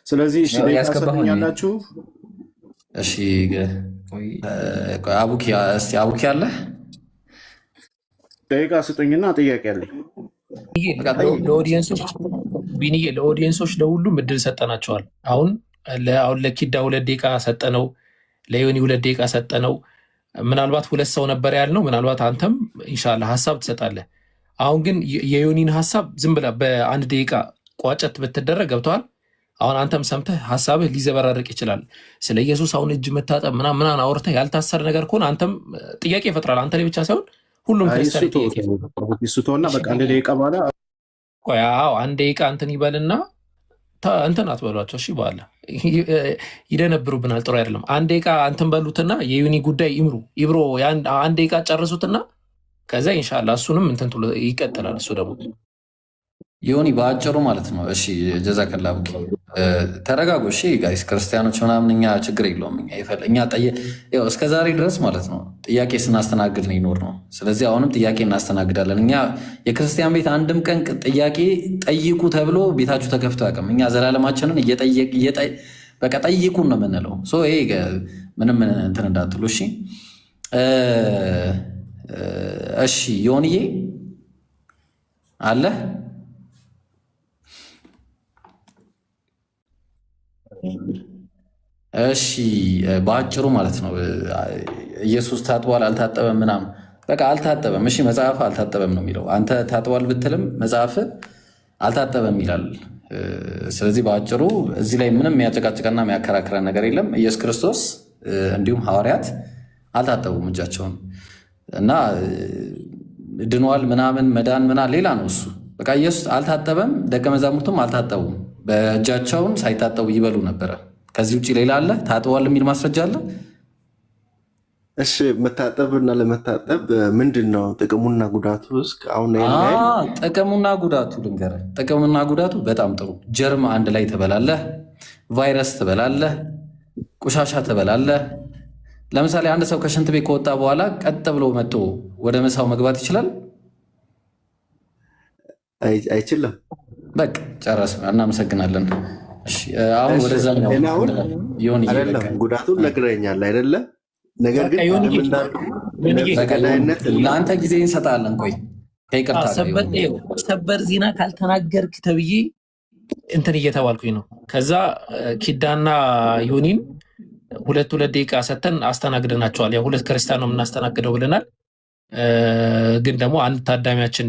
ስለዚህ እሺ ያስገባኛላችሁ። እሺ ቆይ አቡኪ እስቲ አቡኪ አለ ደቂቃ ስጡኝና ጥያቄ አለኝ። ለኦዲየንሶች ቢኒዬ ለኦዲየንሶች ለሁሉም እድል ሰጠናቸዋል። አሁን ለኪዳ 2 ደቂቃ ሰጠነው፣ ለዮኒ 2 ደቂቃ ሰጠነው። ምናልባት 2 ሰው ነበር ያልነው። ምናልባት አንተም ኢንሻላህ ሀሳብ ትሰጣለህ። አሁን ግን የዮኒን ሀሳብ ዝም ብለህ በ1 ደቂቃ ቋጨት ብትደረግ ገብተዋል። አሁን አንተም ሰምተህ ሀሳብህ ሊዘበራርቅ ይችላል። ስለ ኢየሱስ አሁን እጅ መታጠብ ምናምን አውርተህ ያልታሰረ ነገር ከሆነ አንተም ጥያቄ ይፈጥራል። አንተ ላይ ብቻ ሳይሆን ሁሉም ክርስቲያንና በቃ 1 ደቂቃ በኋላ 1 ደቂቃ እንትን ይበልና እንትን አትበሏቸው። እሺ በኋላ ይደነብሩብናል። ጥሩ አይደለም። 1 ደቂቃ እንትን በሉትና የዩኒ ጉዳይ ይብሮ 1 ደቂቃ ጨርሱትና ከዛ ኢንሻላህ እሱንም እንትን ይቀጥላል። እሱ ደግሞ ዮኒ በአጭሩ ማለት ነው። እሺ ጀዛከላ ቡኪ ተረጋጉ። እሺ ጋይስ ክርስቲያኖች ምናምን እኛ ችግር የለውም። እኛ እስከ ዛሬ ድረስ ማለት ነው ጥያቄ ስናስተናግድ ነው ይኖር ነው። ስለዚህ አሁንም ጥያቄ እናስተናግዳለን። እኛ የክርስቲያን ቤት አንድም ቀን ጥያቄ ጠይቁ ተብሎ ቤታችሁ ተከፍቶ አያውቅም። እኛ ዘላለማችንን በቃ ጠይቁን ነው የምንለው። ይሄ ምንም እንትን እንዳትሉ እሺ። እሺ ዮኒዬ አለ እሺ በአጭሩ ማለት ነው ኢየሱስ ታጥቧል አልታጠበም ምናምን በቃ አልታጠበም። እሺ መጽሐፍ አልታጠበም ነው የሚለው። አንተ ታጥቧል ብትልም መጽሐፍ አልታጠበም ይላል። ስለዚህ በአጭሩ እዚህ ላይ ምንም የሚያጨቃጭቀና የሚያከራክረን ነገር የለም። ኢየሱስ ክርስቶስ እንዲሁም ሐዋርያት አልታጠቡም እጃቸውን እና ድኗል ምናምን መዳን ሌላ ነው እሱ። በቃ ኢየሱስ አልታጠበም፣ ደቀ መዛሙርቱም አልታጠቡም። በእጃቸውን ሳይታጠቡ ይበሉ ነበረ። ከዚህ ውጭ ሌላ አለ? ታጥቧል የሚል ማስረጃ አለ? እሺ መታጠብና ለመታጠብ ምንድን ነው ጥቅሙና ጉዳቱ? እስከ አሁን ጥቅሙና ጉዳቱ ልንገርህ። ጥቅሙና ጉዳቱ በጣም ጥሩ። ጀርም አንድ ላይ ትበላለህ፣ ቫይረስ ትበላለህ፣ ቆሻሻ ትበላለህ። ለምሳሌ አንድ ሰው ከሽንት ቤት ከወጣ በኋላ ቀጥ ብሎ መጥቶ ወደ ምሳው መግባት ይችላል? አይችልም። በቃ ጨረስን። እናመሰግናለን። አሁን ወደዛኛው ጉዳቱን ነግረኛል አይደለ? ነገር ግን ለአንተ ጊዜ እንሰጣለን። ቆይ ከይቅርታ ሰበር ዜና ካልተናገርክ ተብዬ እንትን እየተባልኩኝ ነው። ከዛ ኪዳና ዮኒን ሁለት ደቂቃ ሰተን አስተናግደናቸዋል። ያው ሁለት ክርስቲያን ነው የምናስተናግደው ብለናል። ግን ደግሞ አንድ ታዳሚያችን